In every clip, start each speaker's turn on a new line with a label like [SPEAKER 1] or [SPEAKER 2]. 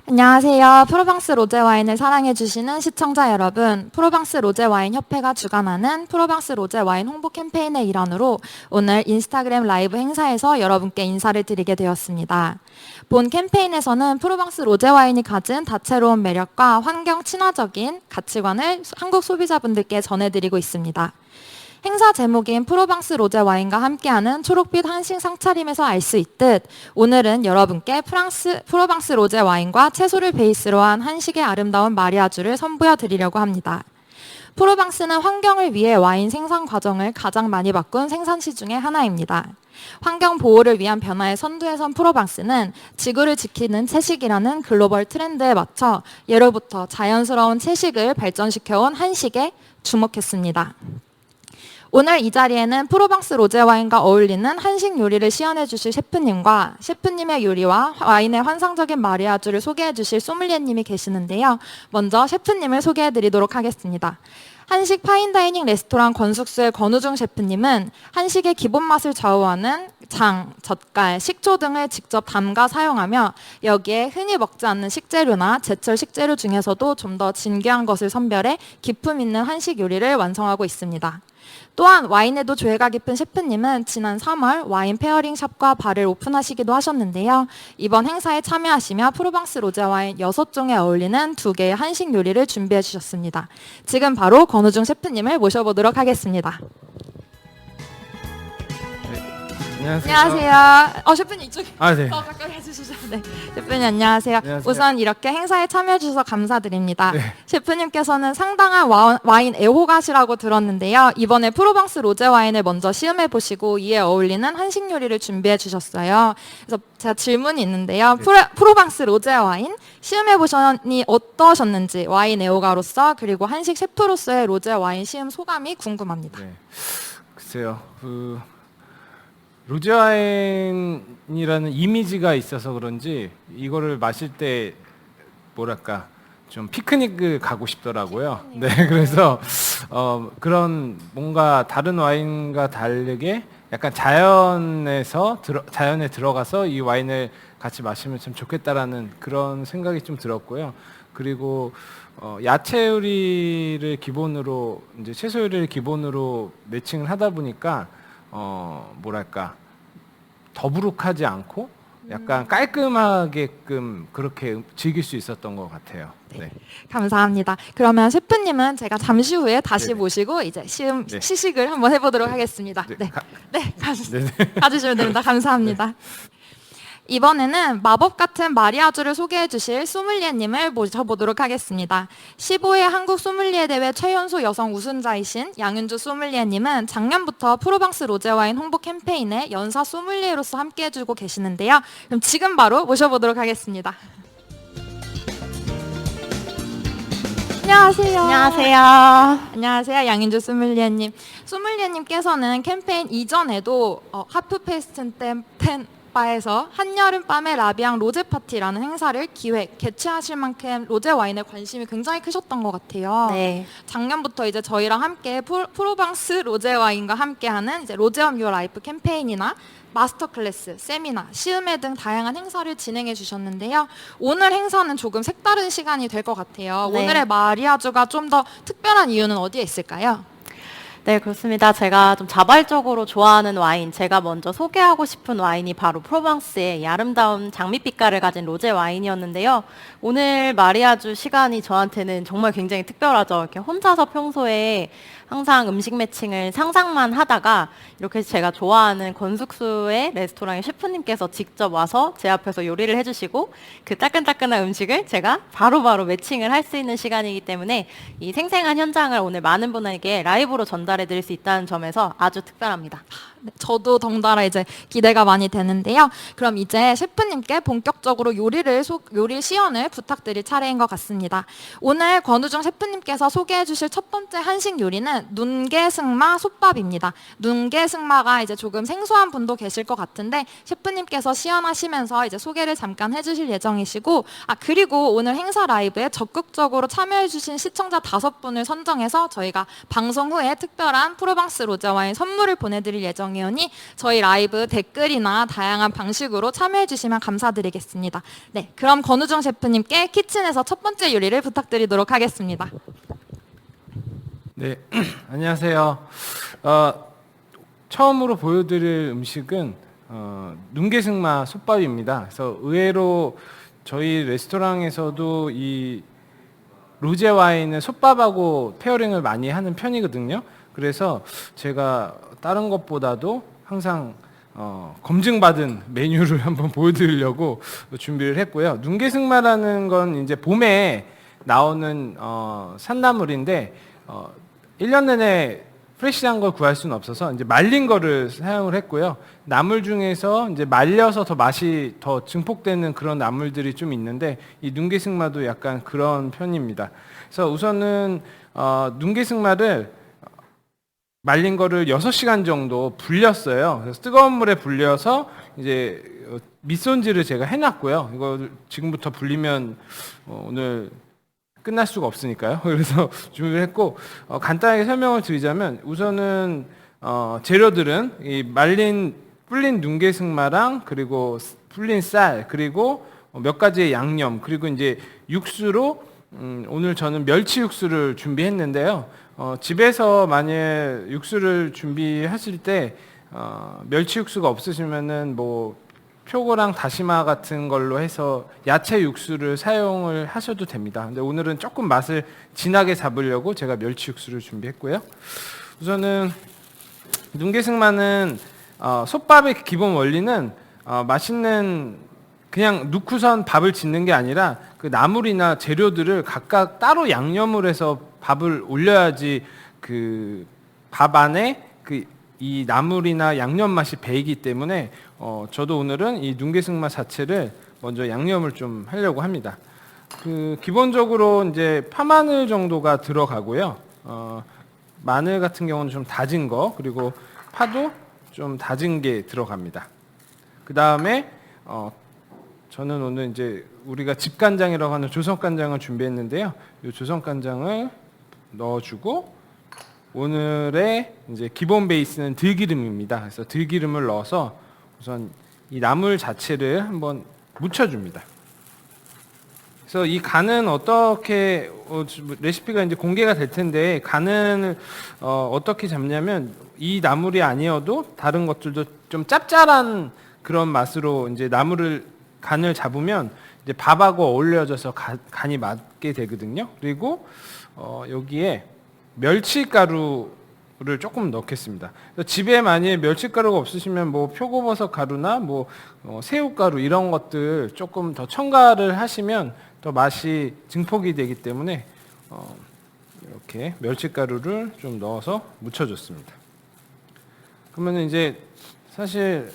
[SPEAKER 1] 안녕하세요. 프로방스 로제와인을 사랑해주시는 시청자 여러분. 프로방스 로제와인 협회가 주관하는 프로방스 로제와인 홍보 캠페인의 일환으로 오늘 인스타그램 라이브 행사에서 여러분께 인사를 드리게 되었습니다. 본 캠페인에서는 프로방스 로제와인이 가진 다채로운 매력과 환경 친화적인 가치관을 한국 소비자분들께 전해드리고 있습니다. 행사 제목인 프로방스 로제 와인과 함께하는 초록빛 한식 상차림에서 알 수 있듯 오늘은 여러분께 프로방스 로제 와인과 채소를 베이스로 한 한식의 아름다운 마리아주를 선보여 드리려고 합니다. 프로방스는 환경을 위해 와인 생산 과정을 가장 많이 바꾼 생산시 중의 하나입니다. 환경 보호를 위한 변화의 선두에 선 프로방스는 지구를 지키는 채식이라는 글로벌 트렌드에 맞춰 예로부터 자연스러운 채식을 발전시켜온 한식에 주목했습니다. 오늘 이 자리에는 프로방스 로제와인과 어울리는 한식 요리를 시연해 주실 셰프님과 셰프님의 요리와 와인의 환상적인 마리아주를 소개해 주실 소믈리에님이 계시는데요. 먼저 셰프님을 소개해 드리도록 하겠습니다. 한식 파인다이닝 레스토랑 권숙수의 권우중 셰프님은 한식의 기본 맛을 좌우하는 장, 젓갈, 식초 등을 직접 담가 사용하며 여기에 흔히 먹지 않는 식재료나 제철 식재료 중에서도 좀 더 진귀한 것을 선별해 기품 있는 한식 요리를 완성하고 있습니다. 또한 와인에도 조예가 깊은 셰프님은 지난 3월 와인 페어링 샵과 바를 오픈하시기도 하셨는데요. 이번 행사에 참여하시며 프로방스 로제 와인 6종에 어울리는 2개의 한식 요리를 준비해 주셨습니다. 지금 바로 권우중 셰프님을 모셔보도록 하겠습니다.
[SPEAKER 2] 안녕하세요.
[SPEAKER 1] 안녕하세요. 셰프님 이쪽에
[SPEAKER 2] 네.
[SPEAKER 1] 더 가까이 해주시죠. 네, 셰프님 안녕하세요.
[SPEAKER 2] 안녕하세요.
[SPEAKER 1] 우선 이렇게 행사에 참여해 주셔서 감사드립니다.
[SPEAKER 2] 네.
[SPEAKER 1] 셰프님께서는 상당한 와인 애호가시라고 들었는데요. 이번에 프로방스 로제 와인을 먼저 시음해 보시고 이에 어울리는 한식 요리를 준비해 주셨어요. 그래서 제가 질문이 있는데요.
[SPEAKER 2] 네.
[SPEAKER 1] 프로방스 로제 와인 시음해 보셨니 어떠셨는지 와인 애호가로서 그리고 한식 셰프로서의 로제 와인 시음 소감이 궁금합니다.
[SPEAKER 2] 네. 글쎄요. 로제와인이라는 이미지가 있어서 그런지 이거를 마실 때 뭐랄까 좀 피크닉을 가고 싶더라고요. 네, 그래서 그런 뭔가 다른 와인과 다르게 약간 자연에 들어가서 이 와인을 같이 마시면 참 좋겠다라는 그런 생각이 좀 들었고요. 그리고 야채 요리를 기본으로 이제 채소 요리를 기본으로 매칭을 하다 보니까 뭐랄까 더부룩하지 않고 약간 깔끔하게끔 그렇게 즐길 수 있었던 것 같아요. 네.
[SPEAKER 1] 감사합니다. 그러면 셰프님은 제가 잠시 후에 다시
[SPEAKER 2] 네네.
[SPEAKER 1] 모시고 이제
[SPEAKER 2] 네.
[SPEAKER 1] 시식을 한번 해보도록 하겠습니다.
[SPEAKER 2] 네.
[SPEAKER 1] 네,
[SPEAKER 2] 네네.
[SPEAKER 1] 가주시면 됩니다. 감사합니다. 이번에는 마법 같은 마리아주를 소개해 주실 소믈리에님을 모셔보도록 하겠습니다. 15회 한국 소믈리에 대회 최연소 여성 우승자이신 양윤주 소믈리에님은 작년부터 프로방스 로제와인 홍보 캠페인에 연사 소믈리에로서 함께 해주고 계시는데요. 그럼 지금 바로 모셔보도록 하겠습니다. 안녕하세요.
[SPEAKER 3] 안녕하세요.
[SPEAKER 1] 안녕하세요. 양인주 소믈리에님. 소믈리에님께서는 캠페인 이전에도 하프 페스트 템 바에서 한여름밤의 라비앙 로제 파티라는 행사를 개최하실 만큼 로제 와인에 관심이 굉장히 크셨던 것 같아요.
[SPEAKER 3] 네.
[SPEAKER 1] 작년부터 이제 저희랑 함께 프로방스 로제 와인과 함께하는 이제 로제 업 유어 라이프 캠페인이나 마스터 클래스, 세미나, 시음회 등 다양한 행사를 진행해 주셨는데요. 오늘 행사는 조금 색다른 시간이 될 것 같아요.
[SPEAKER 3] 네.
[SPEAKER 1] 오늘의 마리아주가 좀 더 특별한 이유는 어디에 있을까요?
[SPEAKER 3] 네, 그렇습니다. 제가 좀 자발적으로 좋아하는 와인, 제가 먼저 소개하고 싶은 와인이 바로 프로방스의 이 아름다운 장미빛깔을 가진 로제 와인이었는데요. 오늘 마리아주 시간이 저한테는 정말 굉장히 특별하죠. 이렇게 혼자서 평소에 항상 음식 매칭을 상상만 하다가 이렇게 제가 좋아하는 권숙수의 레스토랑의 셰프님께서 직접 와서 제 앞에서 요리를 해주시고 그 따끈따끈한 음식을 제가 바로바로 매칭을 할 수 있는 시간이기 때문에 이 생생한 현장을 오늘 많은 분에게 라이브로 전달해 드릴 수 있다는 점에서 아주 특별합니다.
[SPEAKER 1] 네, 저도 덩달아 이제 기대가 많이 되는데요. 그럼 이제 셰프님께 본격적으로 요리 시연을 부탁드릴 차례인 것 같습니다. 오늘 권우중 셰프님께서 소개해 주실 첫 번째 한식 요리는 눈게승마 솥밥입니다. 눈게승마가 이제 조금 생소한 분도 계실 것 같은데 셰프님께서 시연하시면서 이제 소개를 잠깐 해주실 예정이시고 그리고 오늘 행사 라이브에 적극적으로 참여해 주신 시청자 5분을 선정해서 저희가 방송 후에 특별한 프로방스 로제 와인 선물을 보내드릴 예정입니다. 명예원이 저희 라이브 댓글이나 다양한 방식으로 참여해 주시면 감사드리겠습니다. 네, 그럼 권우정 셰프님께 키친에서 첫 번째 요리를 부탁드리도록 하겠습니다.
[SPEAKER 2] 네, 안녕하세요. 처음으로 보여드릴 음식은 눈개승마 솥밥입니다. 그래서 의외로 저희 레스토랑에서도 이 로제 와인을 솥밥하고 페어링을 많이 하는 편이거든요. 그래서 제가 다른 것보다도 항상 검증받은 메뉴를 한번 보여드리려고 준비를 했고요. 눈개승마라는 건 이제 봄에 나오는 산나물인데 1년 내내 프레시한 걸 구할 수는 없어서 이제 말린 거를 사용을 했고요. 나물 중에서 이제 말려서 더 맛이 더 증폭되는 그런 나물들이 좀 있는데 이 눈개승마도 약간 그런 편입니다. 그래서 우선은 눈개승마를 말린 거를 6시간 정도 불렸어요. 그래서 뜨거운 물에 불려서 이제 밑손질을 제가 해놨고요. 이거 지금부터 불리면 오늘 끝날 수가 없으니까요. 그래서 준비를 했고 간단하게 설명을 드리자면 우선은 재료들은 이 불린 눈개승마랑 그리고 불린 쌀 그리고 몇 가지의 양념 그리고 이제 육수로 오늘 저는 멸치 육수를 준비했는데요. 집에서 만약 육수를 준비하실 때 멸치 육수가 없으시면은 뭐 표고랑 다시마 같은 걸로 해서 야채 육수를 사용을 하셔도 됩니다. 근데 오늘은 조금 맛을 진하게 잡으려고 제가 멸치 육수를 준비했고요. 우선은 눈개승마는 솥밥의 기본 원리는 맛있는 그냥 넣고선 밥을 짓는 게 아니라 그 나물이나 재료들을 각각 따로 양념을 해서 밥을 올려야지 그 밥 안에 이 나물이나 양념 맛이 배이기 때문에 저도 오늘은 이 눈개승마 자체를 먼저 양념을 좀 하려고 합니다. 기본적으로 이제 파마늘 정도가 들어가고요. 마늘 같은 경우는 좀 다진 거 그리고 파도 좀 다진 게 들어갑니다. 그 다음에 저는 오늘 이제 우리가 집간장이라고 하는 조선간장을 준비했는데요. 이 조선간장을 넣어주고 오늘의 이제 기본 베이스는 들기름입니다. 그래서 들기름을 넣어서 우선 이 나물 자체를 한번 묻혀줍니다. 그래서 이 간은 어떻게 레시피가 이제 공개가 될 텐데 간을 어떻게 잡냐면 이 나물이 아니어도 다른 것들도 좀 짭짤한 그런 맛으로 이제 간을 잡으면 이제 밥하고 어울려져서 간이 맞게 되거든요. 그리고 여기에 멸치가루를 조금 넣겠습니다. 집에 만약에 멸치가루가 없으시면 뭐 표고버섯 가루나 뭐 새우가루 이런 것들 조금 더 첨가를 하시면 더 맛이 증폭이 되기 때문에 이렇게 멸치가루를 좀 넣어서 묻혀줬습니다. 그러면 이제 사실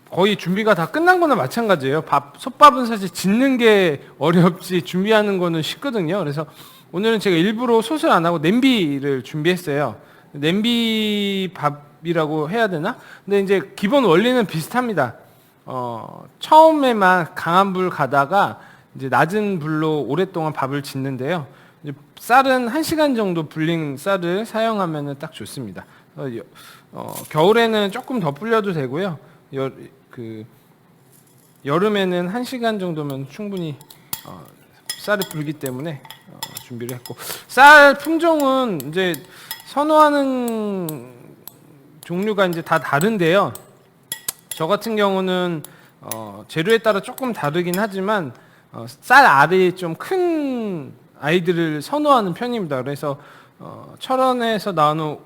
[SPEAKER 2] 거의 준비가 다 끝난 거나 마찬가지예요. 솥밥은 사실 짓는 게 어렵지 준비하는 거는 쉽거든요. 그래서 오늘은 제가 일부러 솥을 안 하고 냄비를 준비했어요. 냄비 밥이라고 해야 되나? 근데 이제 기본 원리는 비슷합니다. 처음에만 강한 불 가다가 이제 낮은 불로 오랫동안 밥을 짓는데요. 이제 쌀은 1시간 정도 불린 쌀을 사용하면 딱 좋습니다. 겨울에는 조금 더 불려도 되고요. 여름에는 1시간 정도면 충분히 쌀이 불기 때문에 준비를 했고 쌀 품종은 이제 선호하는 종류가 이제 다 다른데요. 저 같은 경우는 재료에 따라 조금 다르긴 하지만 쌀 알이 좀 큰 아이들을 선호하는 편입니다. 그래서 철원에서 나오는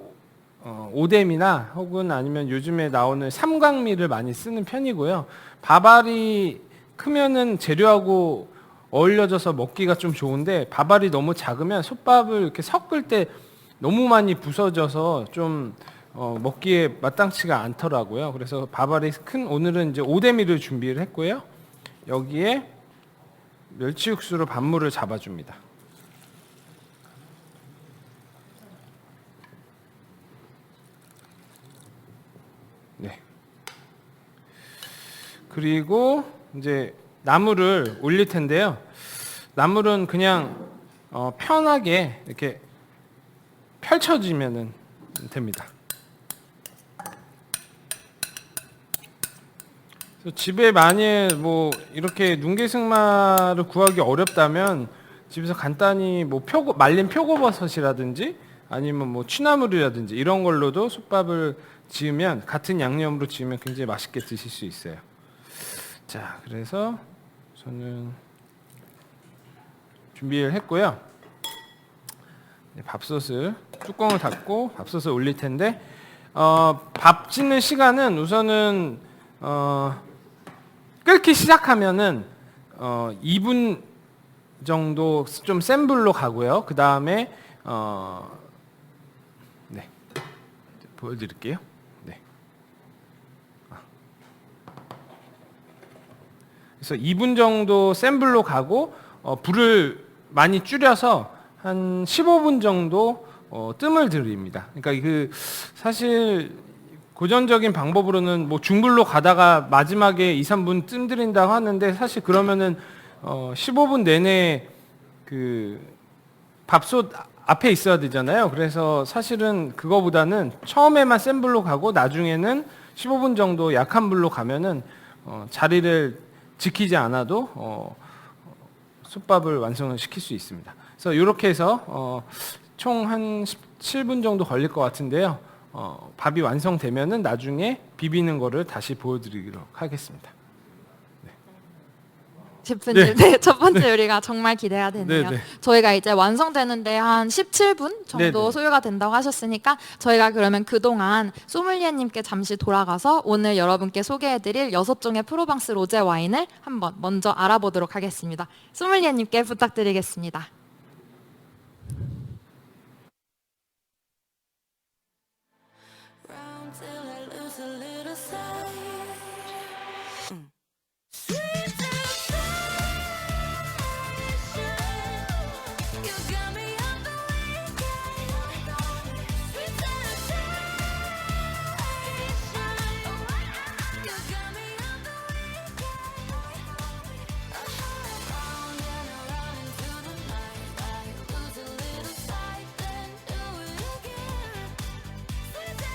[SPEAKER 2] 오뎀이나 혹은 아니면 요즘에 나오는 삼광미를 많이 쓰는 편이고요. 밥알이 크면은 재료하고 어울려져서 먹기가 좀 좋은데 밥알이 너무 작으면 솥밥을 이렇게 섞을 때 너무 많이 부서져서 좀 먹기에 마땅치가 않더라고요. 그래서 밥알이 큰 오늘은 이제 오데미를 준비를 했고요. 여기에 멸치 육수로 밥물을 잡아줍니다. 네. 그리고 이제 나물을 올릴 텐데요. 나물은 그냥 편하게 이렇게 펼쳐지면 됩니다. 그래서 집에 만일 뭐 이렇게 눈개승마를 구하기 어렵다면 집에서 간단히 뭐 말린 표고버섯이라든지 아니면 뭐 취나물이라든지 이런 걸로도 솥밥을 지으면 같은 양념으로 지으면 굉장히 맛있게 드실 수 있어요. 자, 그래서 저는 준비를 했고요. 밥솥을 뚜껑을 닫고 밥솥을 올릴 텐데 밥 짓는 시간은 우선은 끓기 시작하면은 2분 정도 좀 센 불로 가고요. 그 다음에 네, 보여드릴게요. 네. 그래서 2분 정도 센 불로 가고 불을 많이 줄여서 한 15분 정도 뜸을 들입니다. 그러니까 그 사실 고전적인 방법으로는 뭐 중불로 가다가 마지막에 2, 3분 뜸 들인다고 하는데 사실 그러면은 15분 내내 그 밥솥 앞에 있어야 되잖아요. 그래서 사실은 그거보다는 처음에만 센 불로 가고 나중에는 15분 정도 약한 불로 가면은 자리를 지키지 않아도 솥밥을 완성을 시킬 수 있습니다. 그래서 이렇게 해서 총 한 17분 정도 걸릴 것 같은데요. 밥이 완성되면은 나중에 비비는 거를 다시 보여드리도록 하겠습니다.
[SPEAKER 1] 셰프님, 네, 첫 번째 요리가 정말 기대가 되네요.
[SPEAKER 2] 네.
[SPEAKER 1] 저희가 이제 완성되는데 한 17분 정도
[SPEAKER 2] 네.
[SPEAKER 1] 소요가 된다고 하셨으니까 저희가 그러면 그동안 소믈리에님께 잠시 돌아가서 오늘 여러분께 소개해드릴 6종의 프로방스 로제 와인을 한번 먼저 알아보도록 하겠습니다. 소믈리에님께 부탁드리겠습니다.
[SPEAKER 4] Round till I lose a little sight. Sweet temptation, you got me on the weekend. Sweet temptation, you got me on the weekend. Round and around into the night, I lose a little sight, then do it again. Sweet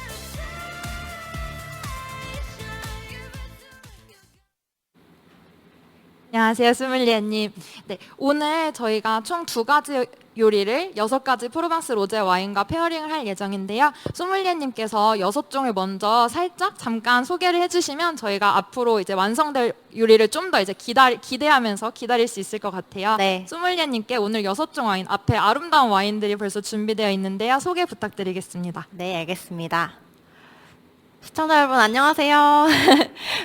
[SPEAKER 1] 안녕하세요, 소믈리에님. 네, 오늘 저희가 총 2가지 요리를 6가지 프로방스 로제 와인과 페어링을 할 예정인데요. 소믈리에님께서 6종을 먼저 살짝 잠깐 소개를 해주시면 저희가 앞으로 이제 완성될 요리를 좀 더 이제 기대하면서 기다릴 수 있을 것 같아요.
[SPEAKER 3] 네.
[SPEAKER 1] 소믈리에님께 오늘 6종 와인, 앞에 아름다운 와인들이 벌써 준비되어 있는데요. 소개 부탁드리겠습니다.
[SPEAKER 3] 네, 알겠습니다. 시청자 여러분 안녕하세요.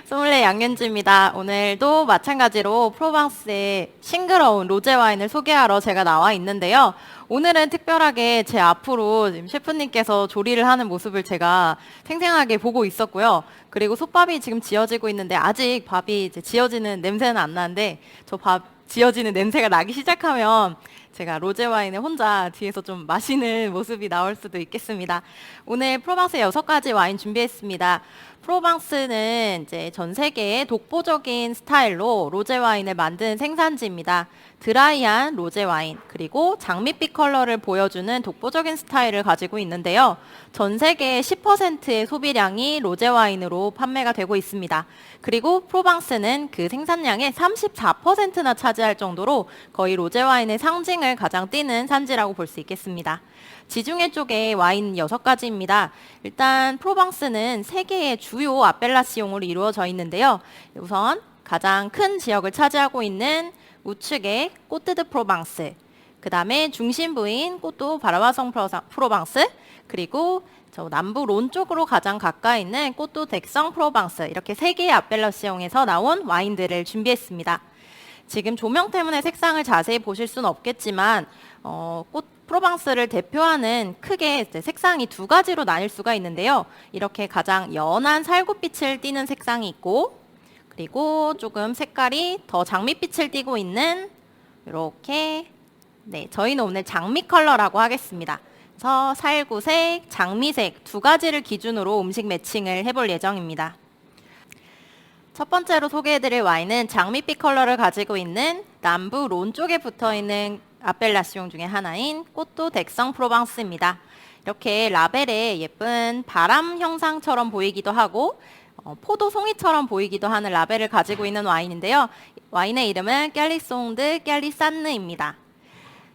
[SPEAKER 3] 소믈리에 양윤주입니다. 오늘도 마찬가지로 프로방스의 싱그러운 로제 와인을 소개하러 제가 나와 있는데요. 오늘은 특별하게 제 앞으로 지금 셰프님께서 조리를 하는 모습을 제가 생생하게 보고 있었고요. 그리고 솥밥이 지금 지어지고 있는데 아직 밥이 이제 지어지는 냄새는 안 나는데 저 밥 지어지는 냄새가 나기 시작하면 제가 로제 와인을 혼자 뒤에서 좀 마시는 모습이 나올 수도 있겠습니다. 오늘 프로방스의 6가지 와인 준비했습니다. 프로방스는 이제 전 세계의 독보적인 스타일로 로제 와인을 만드는 생산지입니다. 드라이한 로제 와인, 그리고 장밋빛 컬러를 보여주는 독보적인 스타일을 가지고 있는데요. 전 세계의 10%의 소비량이 로제 와인으로 판매가 되고 있습니다. 그리고 프로방스는 그 생산량의 34%나 차지할 정도로 거의 로제 와인의 상징을 가장 띠는 산지라고 볼 수 있겠습니다. 지중해 쪽의 와인 6가지입니다. 일단 프로방스는 3개의 주요 아펠라시옹으로 이루어져 있는데요. 우선 가장 큰 지역을 차지하고 있는 우측의 꼬뜨드 프로방스, 그 다음에 중심부인 꼬또 바라바성 프로방스, 그리고 저 남부 론 쪽으로 가장 가까이 있는 꼬또 덱성 프로방스, 이렇게 3개의 아펠라시옹에서 나온 와인들을 준비했습니다. 지금 조명 때문에 색상을 자세히 보실 수는 없겠지만 프로방스를 대표하는 크게 색상이 2가지로 나뉠 수가 있는데요. 이렇게 가장 연한 살구빛을 띠는 색상이 있고, 그리고 조금 색깔이 더 장밋빛을 띠고 있는 이렇게, 네, 저희는 오늘 장미 컬러라고 하겠습니다. 그래서 살구색, 장미색 2가지를 기준으로 음식 매칭을 해볼 예정입니다. 첫 번째로 소개해드릴 와인은 장밋빛 컬러를 가지고 있는 남부 론 쪽에 붙어있는 아펠라시옹 중에 하나인 꼬또 덱성 프로방스입니다. 이렇게 라벨에 예쁜 바람 형상처럼 보이기도 하고 포도 송이처럼 보이기도 하는 라벨을 가지고 있는 와인인데요. 와인의 이름은 갤리송드 갤리산느입니다.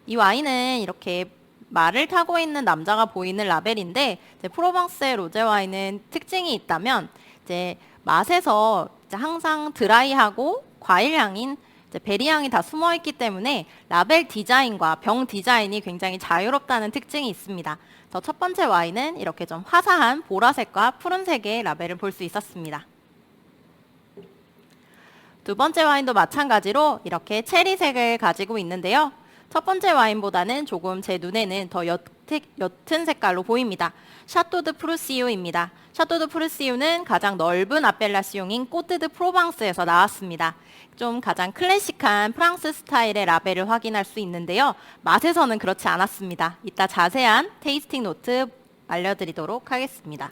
[SPEAKER 3] 이 와인은 이렇게 말을 타고 있는 남자가 보이는 라벨인데 이제 프로방스의 로제 와인은 특징이 있다면 이제 맛에서 이제 항상 드라이하고 과일 향인 이제 베리 향이 다 숨어 있기 때문에 라벨 디자인과 병 디자인이 굉장히 자유롭다는 특징이 있습니다. 그래서 첫 번째 와인은 이렇게 좀 화사한 보라색과 푸른색의 라벨을 볼 수 있었습니다. 두 번째 와인도 마찬가지로 이렇게 체리색을 가지고 있는데요. 첫 번째 와인보다는 조금 제 눈에는 더 옅은 색깔로 보입니다. 샤토 드 프루시우입니다. 샤토 드 프루시우는 가장 넓은 아펠라시옹인 꼬트 드 프로방스에서 나왔습니다. 좀 가장 클래식한 프랑스 스타일의 라벨을 확인할 수 있는데요. 맛에서는 그렇지 않았습니다. 이따 자세한 테이스팅 노트 알려드리도록 하겠습니다.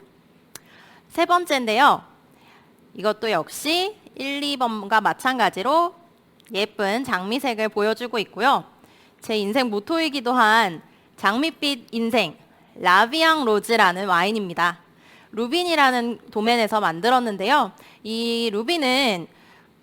[SPEAKER 3] 세 번째인데요. 이것도 역시 1, 2번과 마찬가지로 예쁜 장미색을 보여주고 있고요. 제 인생 모토이기도 한 장밋빛 인생 라비앙 로즈라는 와인입니다. 루빈이라는 도면에서 만들었는데요. 이 루빈은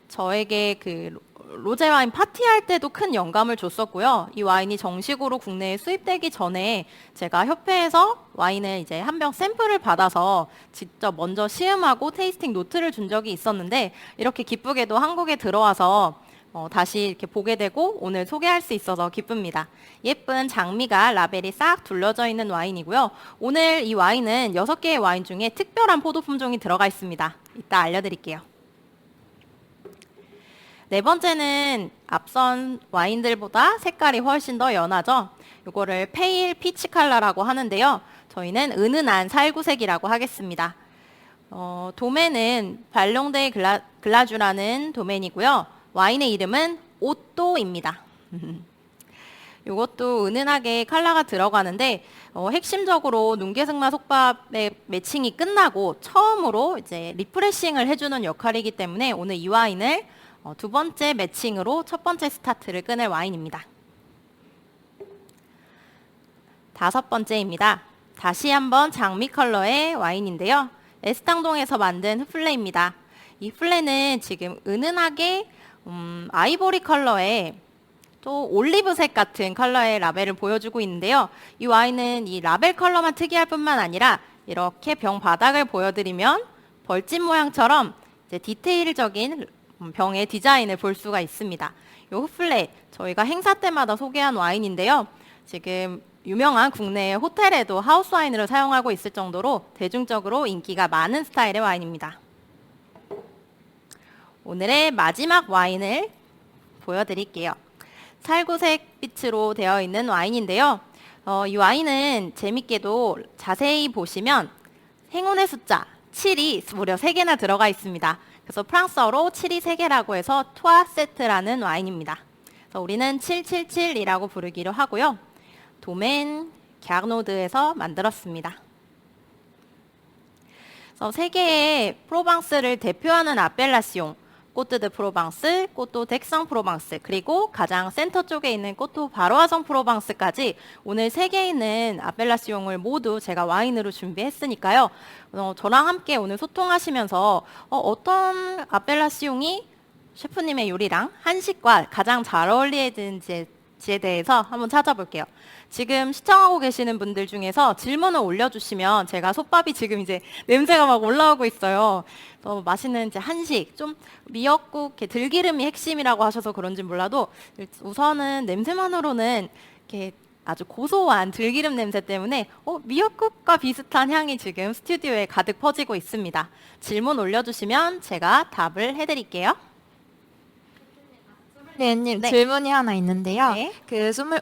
[SPEAKER 3] 저에게 그 로제 와인 파티할 때도 큰 영감을 줬었고요. 이 와인이 정식으로 국내에 수입되기 전에 제가 협회에서 와인을 이제 한 병 샘플을 받아서 직접 먼저 시음하고 테이스팅 노트를 준 적이 있었는데 이렇게 기쁘게도 한국에 들어와서 다시 이렇게 보게 되고 오늘 소개할 수 있어서 기쁩니다. 예쁜 장미가 라벨이 싹 둘러져 있는 와인이고요. 오늘 이 와인은 6개의 와인 중에 특별한 포도 품종이 들어가 있습니다. 이따 알려드릴게요. 네 번째는 앞선 와인들보다 색깔이 훨씬 더 연하죠. 이거를 페일 피치 컬러라고 하는데요. 저희는 은은한 살구색이라고 하겠습니다. 도메는 발롱데이 글라주라는 도메이고요. 와인의 이름은 오또입니다. 이것도 은은하게 컬러가 들어가는데 핵심적으로 눈개승마 속밥의 매칭이 끝나고 처음으로 이제 리프레싱을 해주는 역할이기 때문에 오늘 이 와인을 두 번째 매칭으로 첫 번째 스타트를 끊을 와인입니다. 다섯 번째입니다. 다시 한번 장미 컬러의 와인인데요. 에스탕동에서 만든 흡플레입니다. 이 플레는 지금 은은하게 아이보리 컬러의 또 올리브색 같은 컬러의 라벨을 보여주고 있는데요. 이 와인은 이 라벨 컬러만 특이할 뿐만 아니라 이렇게 병 바닥을 보여드리면 벌집 모양처럼 이제 디테일적인 병의 디자인을 볼 수가 있습니다. 이 흡플레 저희가 행사 때마다 소개한 와인인데요. 지금 유명한 국내의 호텔에도 하우스 와인으로 사용하고 있을 정도로 대중적으로 인기가 많은 스타일의 와인입니다. 오늘의 마지막 와인을 보여드릴게요. 살구색 빛으로 되어 있는 와인인데요. 이 와인은 재밌게도 자세히 보시면 행운의 숫자 7이 무려 3개나 들어가 있습니다. 그래서 프랑스어로 7이 3개라고 해서 투아 세트라는 와인입니다. 그래서 우리는 777이라고 부르기로 하고요. 도멘 갸르노드에서 만들었습니다. 그래서 세계의 프로방스를 대표하는 아펠라시옹, 꼬트 드 프로방스, 꼬토 덱상 프로방스, 그리고 가장 센터 쪽에 있는 꼬토 바로아성 프로방스까지 오늘 세 개에 있는 아펠라시옹을 모두 제가 와인으로 준비했으니까요. 저랑 함께 오늘 소통하시면서 어떤 아펠라시옹이 셰프님의 요리랑 한식과 가장 잘 어울리는지에 대해서 한번 찾아볼게요. 지금 시청하고 계시는 분들 중에서 질문을 올려주시면 제가 솥밥이 지금 이제 냄새가 막 올라오고 있어요. 맛있는 이제 한식, 좀 미역국, 이렇게 들기름이 핵심이라고 하셔서 그런지 몰라도 우선은 냄새만으로는 이렇게 아주 고소한 들기름 냄새 때문에 미역국과 비슷한 향이 지금 스튜디오에 가득 퍼지고 있습니다. 질문 올려주시면 제가 답을 해드릴게요.
[SPEAKER 1] 님
[SPEAKER 3] 네.
[SPEAKER 1] 질문이 하나 있는데요.
[SPEAKER 3] 네.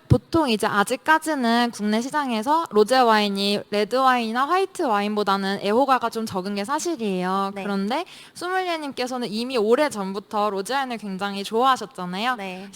[SPEAKER 1] 보통 이제 아직까지는 국내 시장에서 로제 와인이 레드 와인이나 화이트 와인보다는 애호가가 좀 적은 게 사실이에요.
[SPEAKER 3] 네.
[SPEAKER 1] 그런데 소믈리에님께서는 이미 오래 전부터 로제 와인을 굉장히 좋아하셨잖아요.
[SPEAKER 3] 네.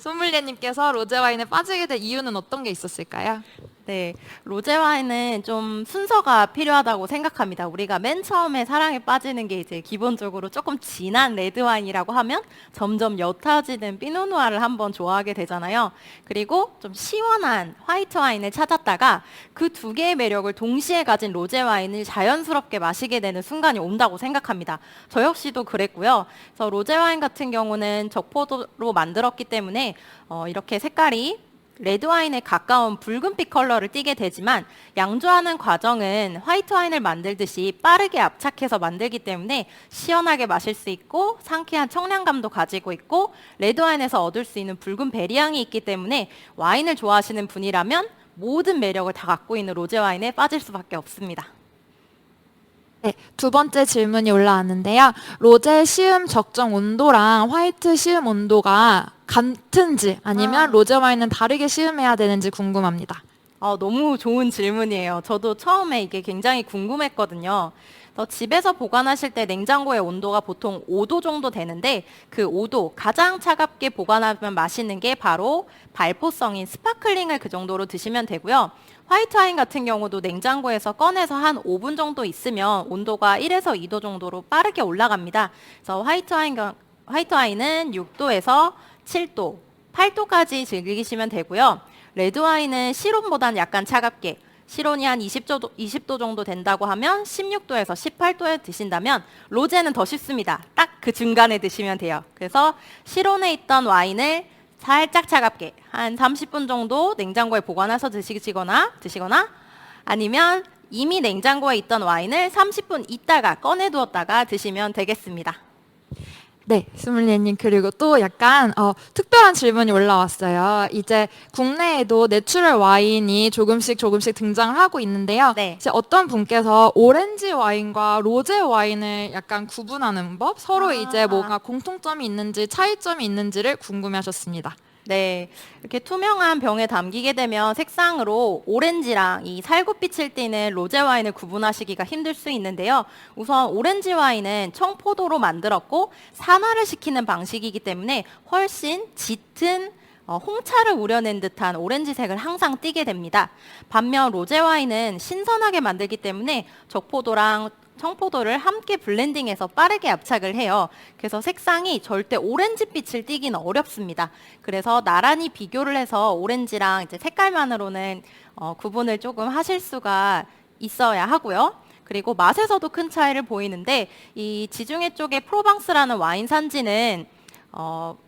[SPEAKER 1] 소믈리에님께서 로제 와인에 빠지게 된 이유는 어떤 게 있었을까요?
[SPEAKER 3] 네, 로제 와인은 좀 순서가 필요하다고 생각합니다. 우리가 맨 처음에 사랑에 빠지는 게 이제 기본적으로 조금 진한 레드 와인이라고 하면 점점 옅어지는 피노누아를 한번 좋아하게 되잖아요. 그리고 좀 시원한 화이트 와인을 찾았다가 그 두 개의 매력을 동시에 가진 로제 와인을 자연스럽게 마시게 되는 순간이 온다고 생각합니다. 저 역시도 그랬고요. 그래서 로제 와인 같은 경우는 적포도로 만들었기 때문에 이렇게 색깔이 레드 와인에 가까운 붉은빛 컬러를 띠게 되지만 양조하는 과정은 화이트 와인을 만들듯이 빠르게 압착해서 만들기 때문에 시원하게 마실 수 있고 상쾌한 청량감도 가지고 있고 레드 와인에서 얻을 수 있는 붉은 베리향이 있기 때문에 와인을 좋아하시는 분이라면 모든 매력을 다 갖고 있는 로제 와인에 빠질 수밖에 없습니다.
[SPEAKER 1] 네, 두 번째 질문이 올라왔는데요. 로제 시음 적정 온도랑 화이트 시음 온도가 같은지 아니면 로제 와인은 다르게 시음해야 되는지 궁금합니다.
[SPEAKER 3] 너무 좋은 질문이에요. 저도 처음에 이게 굉장히 궁금했거든요. 집에서 보관하실 때 냉장고의 온도가 보통 5도 정도 되는데 그 5도 가장 차갑게 보관하면 맛있는 게 바로 발포성인 스파클링을 그 정도로 드시면 되고요. 화이트 와인 같은 경우도 냉장고에서 꺼내서 한 5분 정도 있으면 온도가 1에서 2도 정도로 빠르게 올라갑니다. 그래서 화이트 와인은 6도에서 7도, 8도까지 즐기시면 되고요. 레드 와인은 실온보단 약간 차갑게 실온이 한 20도 정도 된다고 하면 16도에서 18도에 드신다면 로제는 더 쉽습니다. 딱 그 중간에 드시면 돼요. 그래서 실온에 있던 와인을 살짝 차갑게 한 30분 정도 냉장고에 보관해서 드시거나 아니면 이미 냉장고에 있던 와인을 30분 있다가 꺼내 두었다가 드시면 되겠습니다.
[SPEAKER 1] 네, 스물리님 그리고 또 약간 특별한 질문이 올라왔어요. 이제 국내에도 내추럴 와인이 조금씩 등장을 하고 있는데요.
[SPEAKER 3] 네.
[SPEAKER 1] 이제 어떤 분께서 오렌지 와인과 로제 와인을 약간 구분하는 법, 서로 이제 뭐가 공통점이 있는지 차이점이 있는지를 궁금해하셨습니다.
[SPEAKER 3] 네, 이렇게 투명한 병에 담기게 되면 색상으로 오렌지랑 이 살구빛을 띠는 로제 와인을 구분하시기가 힘들 수 있는데요. 우선 오렌지 와인은 청포도로 만들었고 산화를 시키는 방식이기 때문에 훨씬 짙은 홍차를 우려낸 듯한 오렌지색을 항상 띠게 됩니다. 반면 로제 와인은 신선하게 만들기 때문에 적포도랑 청포도를 함께 블렌딩해서 빠르게 압착을 해요. 그래서 색상이 절대 오렌지빛을 띠기는 어렵습니다. 그래서 나란히 비교를 해서 오렌지랑 이제 색깔만으로는 구분을 조금 하실 수가 있어야 하고요. 그리고 맛에서도 큰 차이를 보이는데 이 지중해 쪽의 프로방스라는 와인 산지는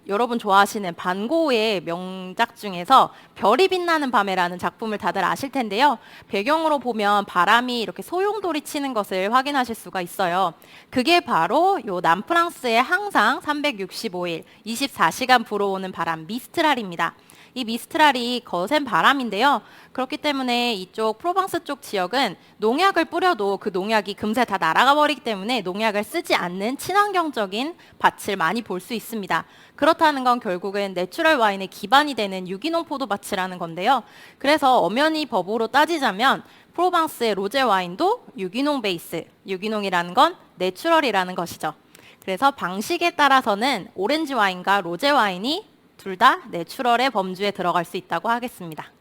[SPEAKER 3] 여러분 좋아하시는 반고의 명작 중에서 별이 빛나는 밤에라는 작품을 다들 아실 텐데요. 배경으로 보면 바람이 이렇게 소용돌이 치는 것을 확인하실 수가 있어요. 그게 바로 요 남프랑스의 항상 365일 24시간 불어오는 바람 미스트랄입니다. 이 미스트랄이 거센 바람인데요. 그렇기 때문에 이쪽 프로방스 쪽 지역은 농약을 뿌려도 그 농약이 금세 다 날아가 버리기 때문에 농약을 쓰지 않는 친환경적인 밭을 많이 볼 수 있습니다. 그렇다는 건 결국은 내추럴 와인의 기반이 되는 유기농 포도밭이라는 건데요. 그래서 엄연히 법으로 따지자면 프로방스의 로제 와인도 유기농 베이스, 유기농이라는 건 내추럴이라는 것이죠. 그래서 방식에 따라서는 오렌지 와인과 로제 와인이 둘 다 내추럴의 범주에 들어갈 수 있다고 하겠습니다.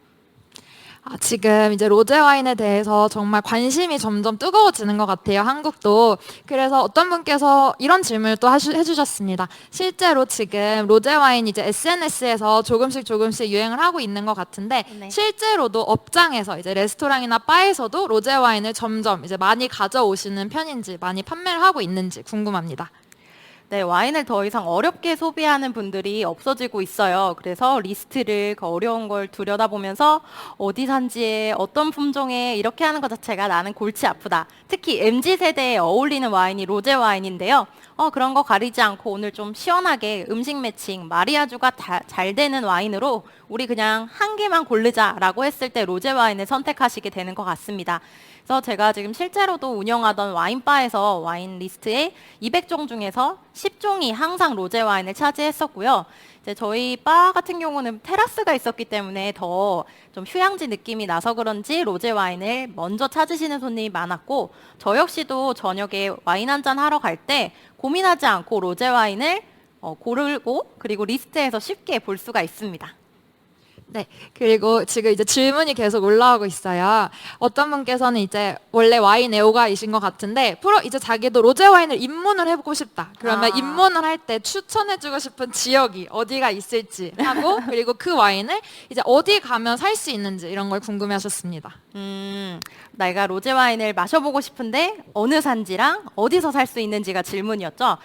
[SPEAKER 1] 지금 이제 로제 와인에 대해서 정말 관심이 점점 뜨거워지는 것 같아요, 한국도. 그래서 어떤 분께서 이런 질문을 또 해주셨습니다. 실제로 지금 로제 와인 이제 SNS에서 조금씩 유행을 하고 있는 것 같은데,
[SPEAKER 3] 네.
[SPEAKER 1] 실제로도 업장에서 이제 레스토랑이나 바에서도 로제 와인을 점점 이제 많이 가져오시는 편인지, 많이 판매를 하고 있는지 궁금합니다.
[SPEAKER 3] 네, 와인을 더 이상 어렵게 소비하는 분들이 없어지고 있어요. 그래서 리스트를 그 어려운 걸 들여다보면서 어디 산지에 어떤 품종에 이렇게 하는 것 자체가 나는 골치 아프다. 특히 MZ세대에 어울리는 와인이 로제 와인인데요. 그런 거 가리지 않고 오늘 좀 시원하게 음식 매칭, 마리아주가 잘 되는 와인으로 우리 그냥 한 개만 고르자라고 했을 때 로제 와인을 선택하시게 되는 것 같습니다. 그래서 제가 지금 실제로도 운영하던 와인바에서 와인 리스트에 200종 중에서 10종이 항상 로제 와인을 차지했었고요. 이제 저희 바 같은 경우는 테라스가 있었기 때문에 더 좀 휴양지 느낌이 나서 그런지 로제 와인을 먼저 찾으시는 손님이 많았고, 저 역시도 저녁에 와인 한잔 하러 갈 때 고민하지 않고 로제 와인을 고르고 그리고 리스트에서 쉽게 볼 수가 있습니다.
[SPEAKER 1] 네, 그리고 지금 이제 질문이 계속 올라오고 있어요. 어떤 분께서는 이제 원래 와인 애호가이신 것 같은데 이제 자기도 로제 와인을 입문을 해보고 싶다. 그러면 입문을 할 때 추천해주고 싶은 지역이 어디가 있을지 하고 그리고 그 와인을 이제 어디 가면 살 수 있는지 이런 걸 궁금해하셨습니다.
[SPEAKER 3] 내가 로제 와인을 마셔보고 싶은데 어느 산지랑 어디서 살 수 있는지가 질문이었죠.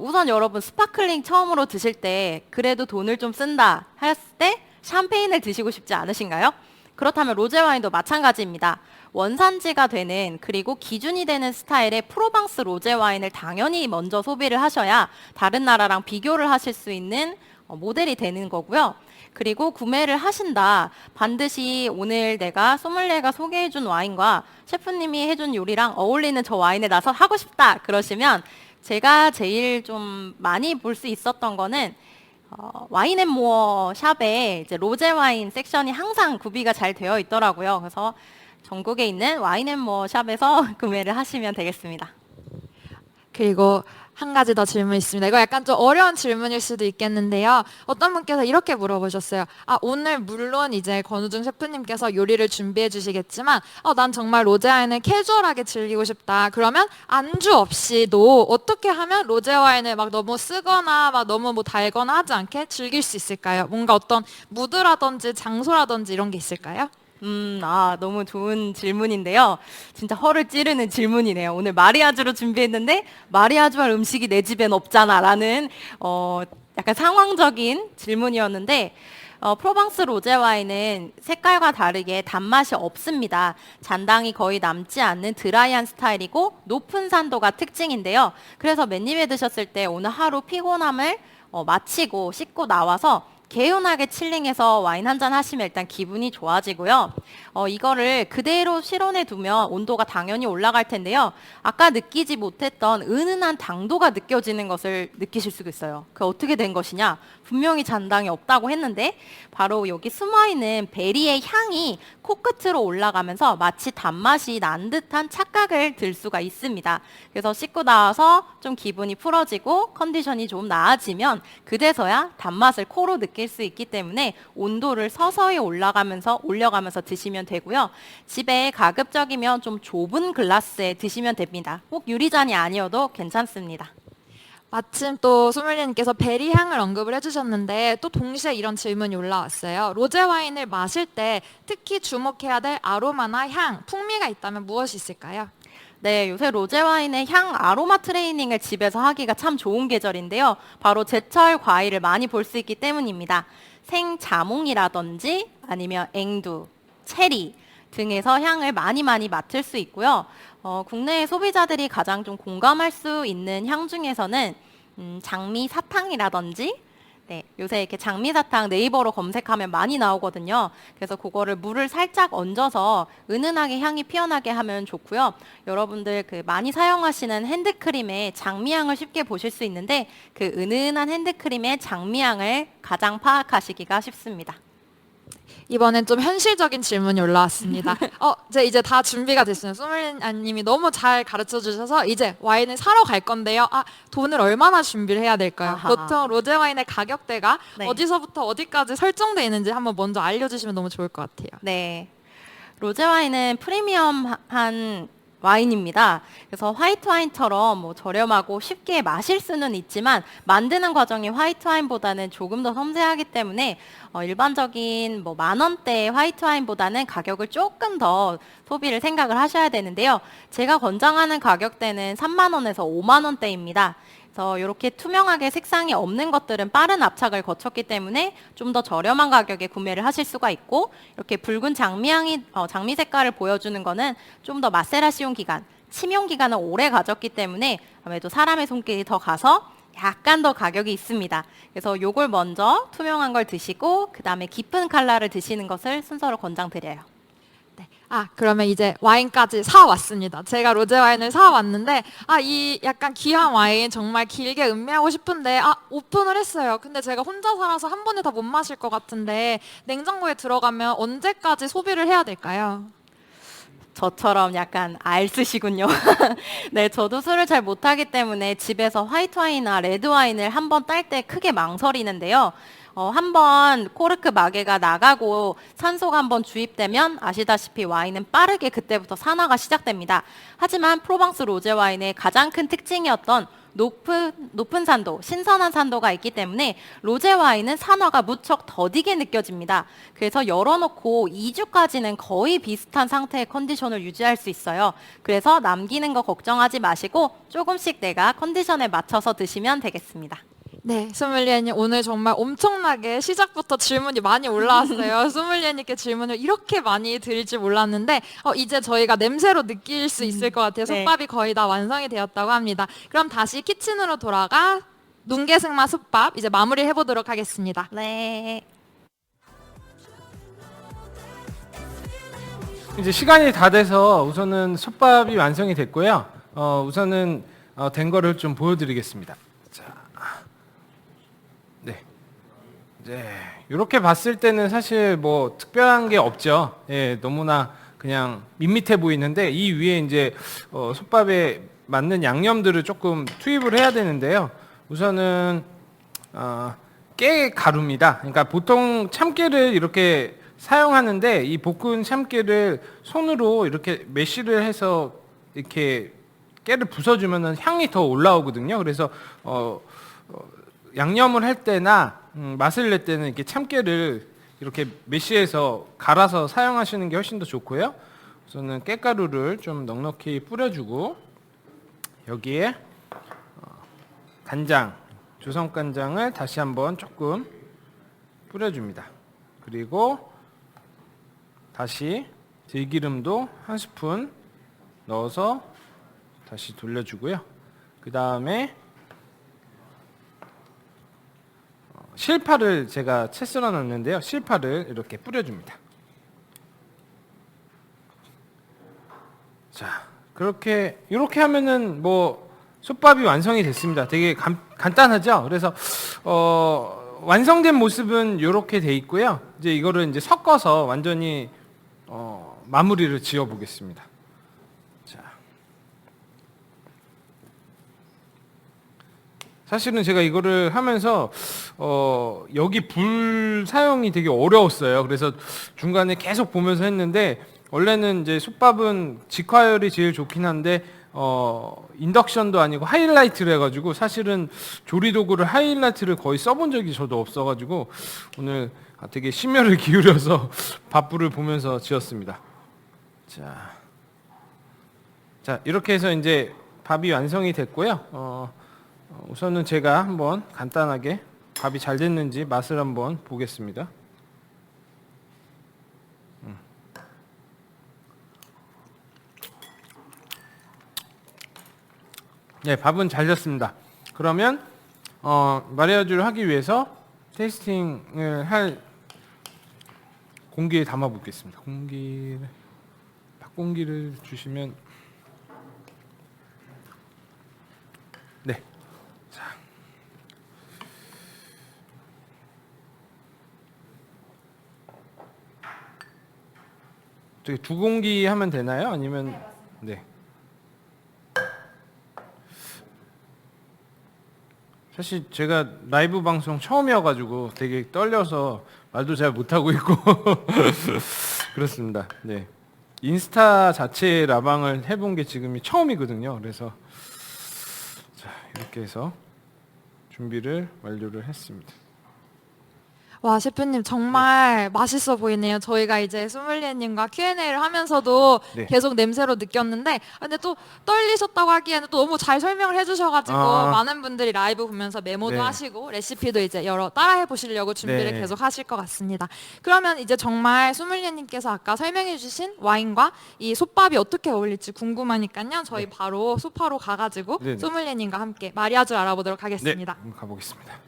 [SPEAKER 3] 우선 여러분 스파클링 처음으로 드실 때 그래도 돈을 좀 쓴다 했을 때 샴페인을 드시고 싶지 않으신가요? 그렇다면 로제 와인도 마찬가지입니다. 원산지가 되는 그리고 기준이 되는 스타일의 프로방스 로제 와인을 당연히 먼저 소비를 하셔야 다른 나라랑 비교를 하실 수 있는 모델이 되는 거고요. 그리고 구매를 하신다. 반드시 오늘 내가 소믈리에가 소개해준 와인과 셰프님이 해준 요리랑 어울리는 저 와인을 나서 하고 싶다. 그러시면 제가 제일 좀 많이 볼 수 있었던 거는 와인앤모어 샵에 이제 로제 와인 섹션이 항상 구비가 잘 되어 있더라고요. 그래서 전국에 있는 와인앤모어 샵에서 구매를 하시면 되겠습니다.
[SPEAKER 1] 그리고 한 가지 더 질문 있습니다. 이거 약간 좀 어려운 질문일 수도 있겠는데요. 어떤 분께서 이렇게 물어보셨어요. 오늘 물론 이제 권우중 셰프님께서 요리를 준비해 주시겠지만, 난 정말 로제 와인을 캐주얼하게 즐기고 싶다. 그러면 안주 없이도 어떻게 하면 로제 와인을 막 너무 쓰거나 막 너무 뭐 달거나 하지 않게 즐길 수 있을까요? 뭔가 어떤 무드라든지 장소라든지 이런 게 있을까요?
[SPEAKER 3] 너무 좋은 질문인데요. 진짜 허를 찌르는 질문이네요. 오늘 마리아주로 준비했는데 마리아주 할 음식이 내 집엔 없잖아 라는 약간 상황적인 질문이었는데 프로방스 로제 와인은 색깔과 다르게 단맛이 없습니다. 잔당이 거의 남지 않는 드라이한 스타일이고 높은 산도가 특징인데요. 그래서 맨입에 드셨을 때 오늘 하루 피곤함을 마치고 씻고 나와서 개운하게 칠링해서 와인 한 잔 하시면 일단 기분이 좋아지고요. 이거를 그대로 실온에 두면 온도가 당연히 올라갈 텐데요. 아까 느끼지 못했던 은은한 당도가 느껴지는 것을 느끼실 수가 있어요. 그 어떻게 된 것이냐? 분명히 잔당이 없다고 했는데 바로 여기 숨어있는 베리의 향이 코끝으로 올라가면서 마치 단맛이 난 듯한 착각을 들 수가 있습니다. 그래서 씻고 나와서 좀 기분이 풀어지고 컨디션이 좀 나아지면 그제서야 단맛을 코로 느낄 수 있기 때문에 온도를 서서히 올려가면서 드시면 되고요. 집에 가급적이면 좀 좁은 글라스에 드시면 됩니다. 꼭 유리잔이 아니어도 괜찮습니다.
[SPEAKER 1] 마침 또 소믈리에님께서 베리 향을 언급을 해주셨는데 또 동시에 이런 질문이 올라왔어요. 로제 와인을 마실 때 특히 주목해야 될 아로마나 향, 풍미가 있다면 무엇이 있을까요?
[SPEAKER 3] 네, 요새 로제 와인의 향 아로마 트레이닝을 집에서 하기가 참 좋은 계절인데요. 바로 제철 과일을 많이 볼 수 있기 때문입니다. 생자몽이라든지 아니면 앵두, 체리 등에서 향을 많이 맡을 수 있고요. 국내 소비자들이 가장 좀 공감할 수 있는 향 중에서는 장미 사탕이라든지 네, 요새 이렇게 장미 사탕 네이버로 검색하면 많이 나오거든요. 그래서 그거를 물을 살짝 얹어서 은은하게 향이 피어나게 하면 좋고요. 여러분들 그 많이 사용하시는 핸드크림에 장미향을 쉽게 보실 수 있는데 그 은은한 핸드크림의 장미향을 가장 파악하시기가 쉽습니다.
[SPEAKER 1] 이번엔 좀 현실적인 질문이 올라왔습니다. 이제 다 준비가 됐어요. 소믈리에님이 너무 잘 가르쳐 주셔서 이제 와인을 사러 갈 건데요. 돈을 얼마나 준비를 해야 될까요?
[SPEAKER 3] 아하.
[SPEAKER 1] 보통 로제 와인의 가격대가
[SPEAKER 3] 네.
[SPEAKER 1] 어디서부터 어디까지 설정되어 있는지 한번 먼저 알려주시면 너무 좋을 것 같아요.
[SPEAKER 3] 네. 로제 와인은 프리미엄한 와인입니다. 그래서 화이트 와인처럼 뭐 저렴하고 쉽게 마실 수는 있지만 만드는 과정이 화이트 와인보다는 조금 더 섬세하기 때문에 일반적인 뭐 10,000원대 화이트 와인보다는 가격을 조금 더 소비를 생각을 하셔야 되는데요. 제가 권장하는 가격대는 3만 원에서 5만 원대입니다. 그래서 이렇게 투명하게 색상이 없는 것들은 빠른 압착을 거쳤기 때문에 좀 더 저렴한 가격에 구매를 하실 수가 있고 이렇게 붉은 장미 색깔을 보여주는 거는 좀 더 마세라시온 기간, 침용 기간을 오래 가졌기 때문에 아무래도 사람의 손길이 더 가서 약간 더 가격이 있습니다. 그래서 요걸 먼저 투명한 걸 드시고 그 다음에 깊은 컬러를 드시는 것을 순서로 권장드려요.
[SPEAKER 1] 네. 그러면 이제 와인까지 사왔습니다. 제가 로제 와인을 사왔는데, 이 약간 귀한 와인 정말 길게 음미하고 싶은데, 오픈을 했어요. 근데 제가 혼자 살아서 한 번에 다 못 마실 것 같은데, 냉장고에 들어가면 언제까지 소비를 해야 될까요?
[SPEAKER 3] 저처럼 약간 알쓰시군요. 네, 저도 술을 잘 못하기 때문에 집에서 화이트 와인이나 레드 와인을 한번 딸 때 크게 망설이는데요. 한번 코르크 마개가 나가고 산소가 한번 주입되면 아시다시피 와인은 빠르게 그때부터 산화가 시작됩니다. 하지만 프로방스 로제 와인의 가장 큰 특징이었던 높은 산도, 신선한 산도가 있기 때문에 로제 와인은 산화가 무척 더디게 느껴집니다. 그래서 열어놓고 2주까지는 거의 비슷한 상태의 컨디션을 유지할 수 있어요. 그래서 남기는 거 걱정하지 마시고 조금씩 내가 컨디션에 맞춰서 드시면 되겠습니다.
[SPEAKER 1] 네, 소믈리에님 오늘 정말 엄청나게 시작부터 질문이 많이 올라왔어요. 소믈리에님께 질문을 이렇게 많이 드릴 줄 몰랐는데 이제 저희가 냄새로 느낄 수 있을 것 같아요.
[SPEAKER 3] 네.
[SPEAKER 1] 솥밥이 거의 다 완성이 되었다고 합니다. 그럼 다시 키친으로 돌아가 눈개승마 솥밥 이제 마무리 해보도록 하겠습니다.
[SPEAKER 3] 네.
[SPEAKER 2] 이제 시간이 다 돼서 우선은 솥밥이 완성이 됐고요. 우선은 된 거를 좀 보여드리겠습니다. 자, 네, 이제 이렇게 봤을 때는 사실 뭐 특별한 게 없죠. 예, 너무나 그냥 밋밋해 보이는데 이 위에 이제 솥밥에 맞는 양념들을 조금 투입을 해야 되는데요. 우선은 깨 가루입니다. 그러니까 보통 참깨를 이렇게 사용하는데 이 볶은 참깨를 손으로 이렇게 매시를 해서 이렇게 깨를 부숴주면 향이 더 올라오거든요. 그래서 양념을 할 때나 맛을 낼 때는 이렇게 참깨를 이렇게 매시해서 갈아서 사용하시는 게 훨씬 더 좋고요. 우선은 깨가루를 좀 넉넉히 뿌려주고 여기에 간장, 조선간장을 다시 한번 조금 뿌려줍니다. 그리고 다시 들기름도 한 스푼 넣어서 다시 돌려주고요. 그 다음에 실파를 제가 채 썰어 놨는데요. 실파를 이렇게 뿌려줍니다. 자, 이렇게 하면은 뭐 솥밥이 완성이 됐습니다. 되게 간단하죠? 그래서 완성된 모습은 이렇게 돼 있고요. 이제 이거를 이제 섞어서 완전히 마무리를 지어 보겠습니다. 자, 사실은 제가 이거를 하면서 여기 불 사용이 되게 어려웠어요. 그래서 중간에 계속 보면서 했는데 원래는 이제 솥밥은 직화열이 제일 좋긴 한데 인덕션도 아니고 하이라이트를 해가지고 사실은 조리도구를 하이라이트를 거의 써본 적이 저도 없어가지고 오늘 되게 심혈을 기울여서 밥불을 보면서 지었습니다. 자, 이렇게 해서 이제 밥이 완성이 됐고요. 우선은 제가 한번 간단하게 밥이 잘 됐는지 맛을 한번 보겠습니다. 네, 밥은 잘 됐습니다. 그러면 마리아주를 하기 위해서 테이스팅을 할 공기에 담아 보겠습니다. 밥공기를 주시면 네. 자. 저기 2공기 하면 되나요? 아니면 네. 사실 제가 라이브 방송 처음이어가지고 되게 떨려서 말도 잘 못하고 있고 그렇습니다. 네, 인스타 자체 라방을 해본 게 지금이 처음이거든요. 그래서 자, 이렇게 해서 준비를 완료를 했습니다.
[SPEAKER 1] 와, 셰프님 정말 맛있어 보이네요. 저희가 이제 소믈리에님과 Q&A를 하면서도
[SPEAKER 2] 네.
[SPEAKER 1] 계속 냄새로 느꼈는데 근데 또 떨리셨다고 하기에는 또 너무 잘 설명을 해주셔가지고 많은 분들이 라이브 보면서 메모도
[SPEAKER 2] 네.
[SPEAKER 1] 하시고 레시피도 이제 여러 따라해 보시려고 준비를
[SPEAKER 2] 네.
[SPEAKER 1] 계속 하실 것 같습니다. 그러면 이제 정말 소믈리에님께서 아까 설명해주신 와인과 이 솥밥이 어떻게 어울릴지 궁금하니까요. 저희
[SPEAKER 2] 네.
[SPEAKER 1] 바로 소파로 가가지고
[SPEAKER 2] 네네.
[SPEAKER 1] 소믈리에님과 함께 마리아주를 알아보도록 하겠습니다.
[SPEAKER 2] 네, 한번 가보겠습니다.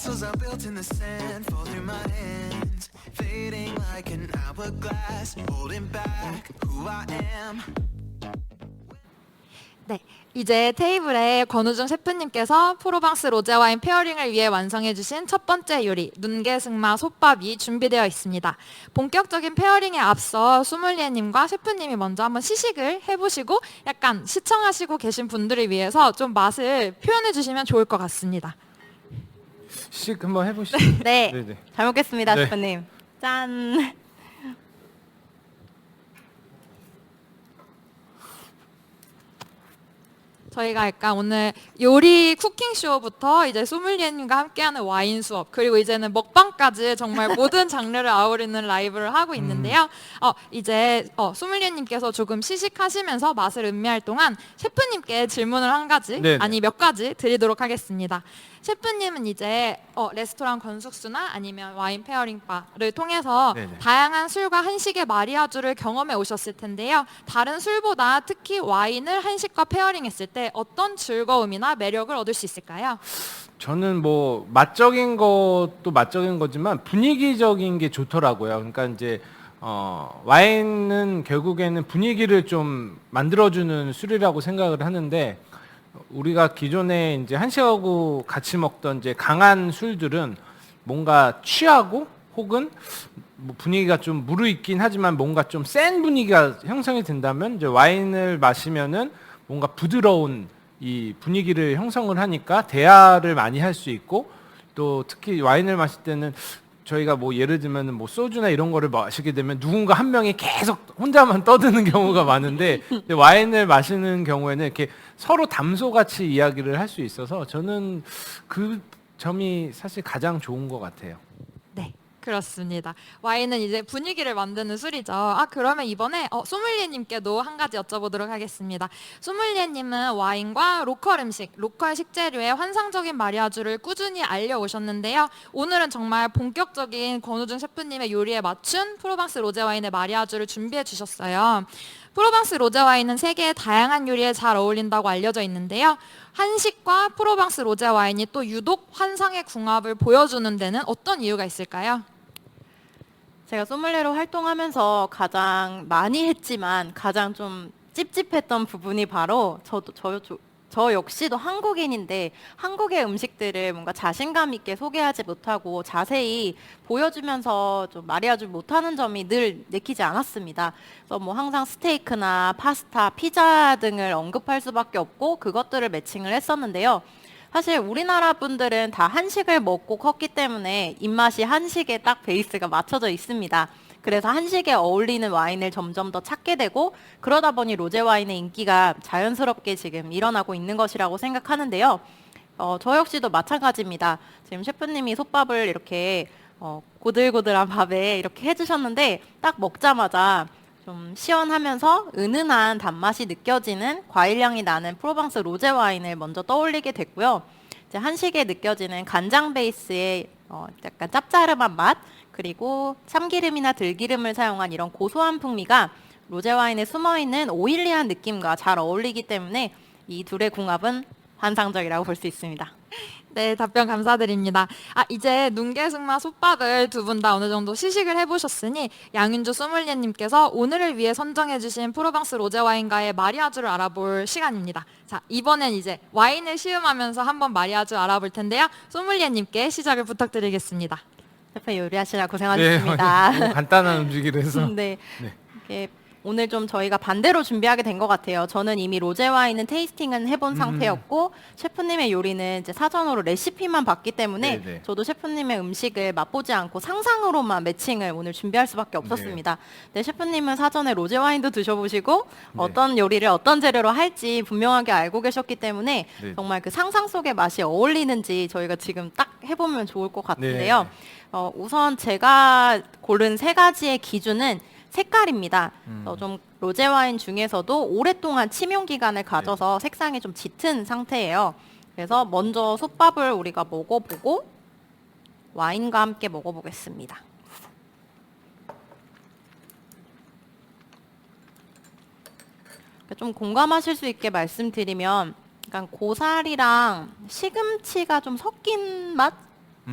[SPEAKER 5] Muscles are built in the sand, fall through my hands, fading like an hourglass, holding back who I am.
[SPEAKER 1] 네, 이제 테이블에 권우중 셰프님께서 프로방스 로제 와인 페어링을 위해 완성해주신 첫 번째 요리 눈개승마 솥밥이 준비되어 있습니다. 본격적인 페어링에 앞서 소믈리에님과 셰프님이 먼저 한번 시식을 해보시고 약간 시청하시고 계신 분들을 위해서 좀 맛을 표현해주시면 좋을 것 같습니다.
[SPEAKER 2] 식 한번 해보시죠.
[SPEAKER 3] 네,
[SPEAKER 2] 네네.
[SPEAKER 3] 잘 먹겠습니다,
[SPEAKER 2] 네.
[SPEAKER 3] 셰프님. 짠.
[SPEAKER 1] 저희가 약간 오늘 요리 쿠킹 쇼부터 이제 소믈리에님과 함께하는 와인 수업 그리고 이제는 먹방까지 정말 모든 장르를 아우르는 라이브를 하고 있는데요. 이제 소믈리에님께서 조금 시식하시면서 맛을 음미할 동안 셰프님께 질문을 한 가지
[SPEAKER 2] 네네.
[SPEAKER 1] 아니 몇 가지 드리도록 하겠습니다. 셰프님은 이제 레스토랑 건숙수나 아니면 와인 페어링 바를 통해서
[SPEAKER 2] 네네.
[SPEAKER 1] 다양한 술과 한식의 마리아주를 경험해 오셨을 텐데요. 다른 술보다 특히 와인을 한식과 페어링했을 때 어떤 즐거움이나 매력을 얻을 수 있을까요?
[SPEAKER 2] 저는 뭐 맛적인 것도 맛적인 거지만 분위기적인 게 좋더라고요. 그러니까 이제 와인은 결국에는 분위기를 좀 만들어주는 술이라고 생각을 하는데 우리가 기존에 이제 한식하고 같이 먹던 이제 강한 술들은 뭔가 취하고 혹은 뭐 분위기가 좀 무르익긴 하지만 뭔가 좀 센 분위기가 형성이 된다면 이제 와인을 마시면은 뭔가 부드러운 이 분위기를 형성을 하니까 대화를 많이 할 수 있고 또 특히 와인을 마실 때는 저희가 뭐 예를 들면 뭐 소주나 이런 거를 마시게 되면 누군가 한 명이 계속 혼자만 떠드는 경우가 많은데 근데 와인을 마시는 경우에는 이렇게 서로 담소같이 이야기를 할 수 있어서 저는 그 점이 사실 가장 좋은 것 같아요.
[SPEAKER 1] 네, 그렇습니다. 와인은 이제 분위기를 만드는 술이죠. 그러면 이번에 소믈리에님께도 한 가지 여쭤보도록 하겠습니다. 소믈리에님은 와인과 로컬 음식, 로컬 식재료의 환상적인 마리아주를 꾸준히 알려오셨는데요. 오늘은 정말 본격적인 권우중 셰프님의 요리에 맞춘 프로방스 로제 와인의 마리아주를 준비해 주셨어요. 프로방스 로제 와인은 세계의 다양한 요리에 잘 어울린다고 알려져 있는데요. 한식과 프로방스 로제 와인이 또 유독 환상의 궁합을 보여주는 데는 어떤 이유가 있을까요?
[SPEAKER 3] 제가 소믈리에로 활동하면서 가장 많이 했지만 가장 좀 찝찝했던 부분이 바로 저 역시도 한국인인데 한국의 음식들을 뭔가 자신감 있게 소개하지 못하고 자세히 보여주면서 좀 마리아주 못하는 점이 늘 내키지 않았습니다. 그래서 뭐 항상 스테이크나 파스타, 피자 등을 언급할 수밖에 없고 그것들을 매칭을 했었는데요. 사실 우리나라 분들은 다 한식을 먹고 컸기 때문에 입맛이 한식에 딱 베이스가 맞춰져 있습니다. 그래서 한식에 어울리는 와인을 점점 더 찾게 되고 그러다 보니 로제 와인의 인기가 자연스럽게 지금 일어나고 있는 것이라고 생각하는데요. 저 역시도 마찬가지입니다. 지금 셰프님이 솥밥을 이렇게 고들고들한 밥에 이렇게 해주셨는데 딱 먹자마자 좀 시원하면서 은은한 단맛이 느껴지는 과일향이 나는 프로방스 로제 와인을 먼저 떠올리게 됐고요. 이제 한식에 느껴지는 간장 베이스의 약간 짭짤한 맛 그리고 참기름이나 들기름을 사용한 이런 고소한 풍미가 로제 와인에 숨어있는 오일리한 느낌과 잘 어울리기 때문에 이 둘의 궁합은 환상적이라고 볼 수 있습니다.
[SPEAKER 1] 네, 답변 감사드립니다. 이제 눈개승마 솥밥을 두 분 다 어느 정도 시식을 해보셨으니 양윤주 소믈리에님께서 오늘을 위해 선정해주신 프로방스 로제 와인과의 마리아주를 알아볼 시간입니다. 자, 이번엔 이제 와인을 시음하면서 한번 마리아주 알아볼 텐데요. 소믈리에님께 시작을 부탁드리겠습니다.
[SPEAKER 3] 셰프 요리하시느라
[SPEAKER 2] 네,
[SPEAKER 3] 고생하셨습니다.
[SPEAKER 2] 너무 간단한 음식이라서.
[SPEAKER 3] 네.
[SPEAKER 2] 네.
[SPEAKER 3] 이게 오늘 좀 저희가 반대로 준비하게 된 것 같아요. 저는 이미 로제 와인은 테이스팅은 해본 상태였고 셰프님의 요리는 이제 사전으로 레시피만 봤기 때문에
[SPEAKER 2] 네네.
[SPEAKER 3] 저도 셰프님의 음식을 맛보지 않고 상상으로만 매칭을 오늘 준비할 수밖에 없었습니다. 네, 셰프님은 사전에 로제 와인도 드셔보시고 어떤 요리를 어떤 재료로 할지 분명하게 알고 계셨기 때문에
[SPEAKER 2] 네.
[SPEAKER 3] 정말 그 상상 속의 맛이 어울리는지 저희가 지금 딱 해보면 좋을 것 같은데요. 우선 제가 고른 세 가지의 기준은 색깔입니다. 좀 로제 와인 중에서도 오랫동안 침용 기간을 가져서 색상이 좀 짙은 상태예요. 그래서 먼저 솥밥을 우리가 먹어보고 와인과 함께 먹어보겠습니다. 좀 공감하실 수 있게 말씀드리면 약간 고사리랑 시금치가 좀 섞인 맛?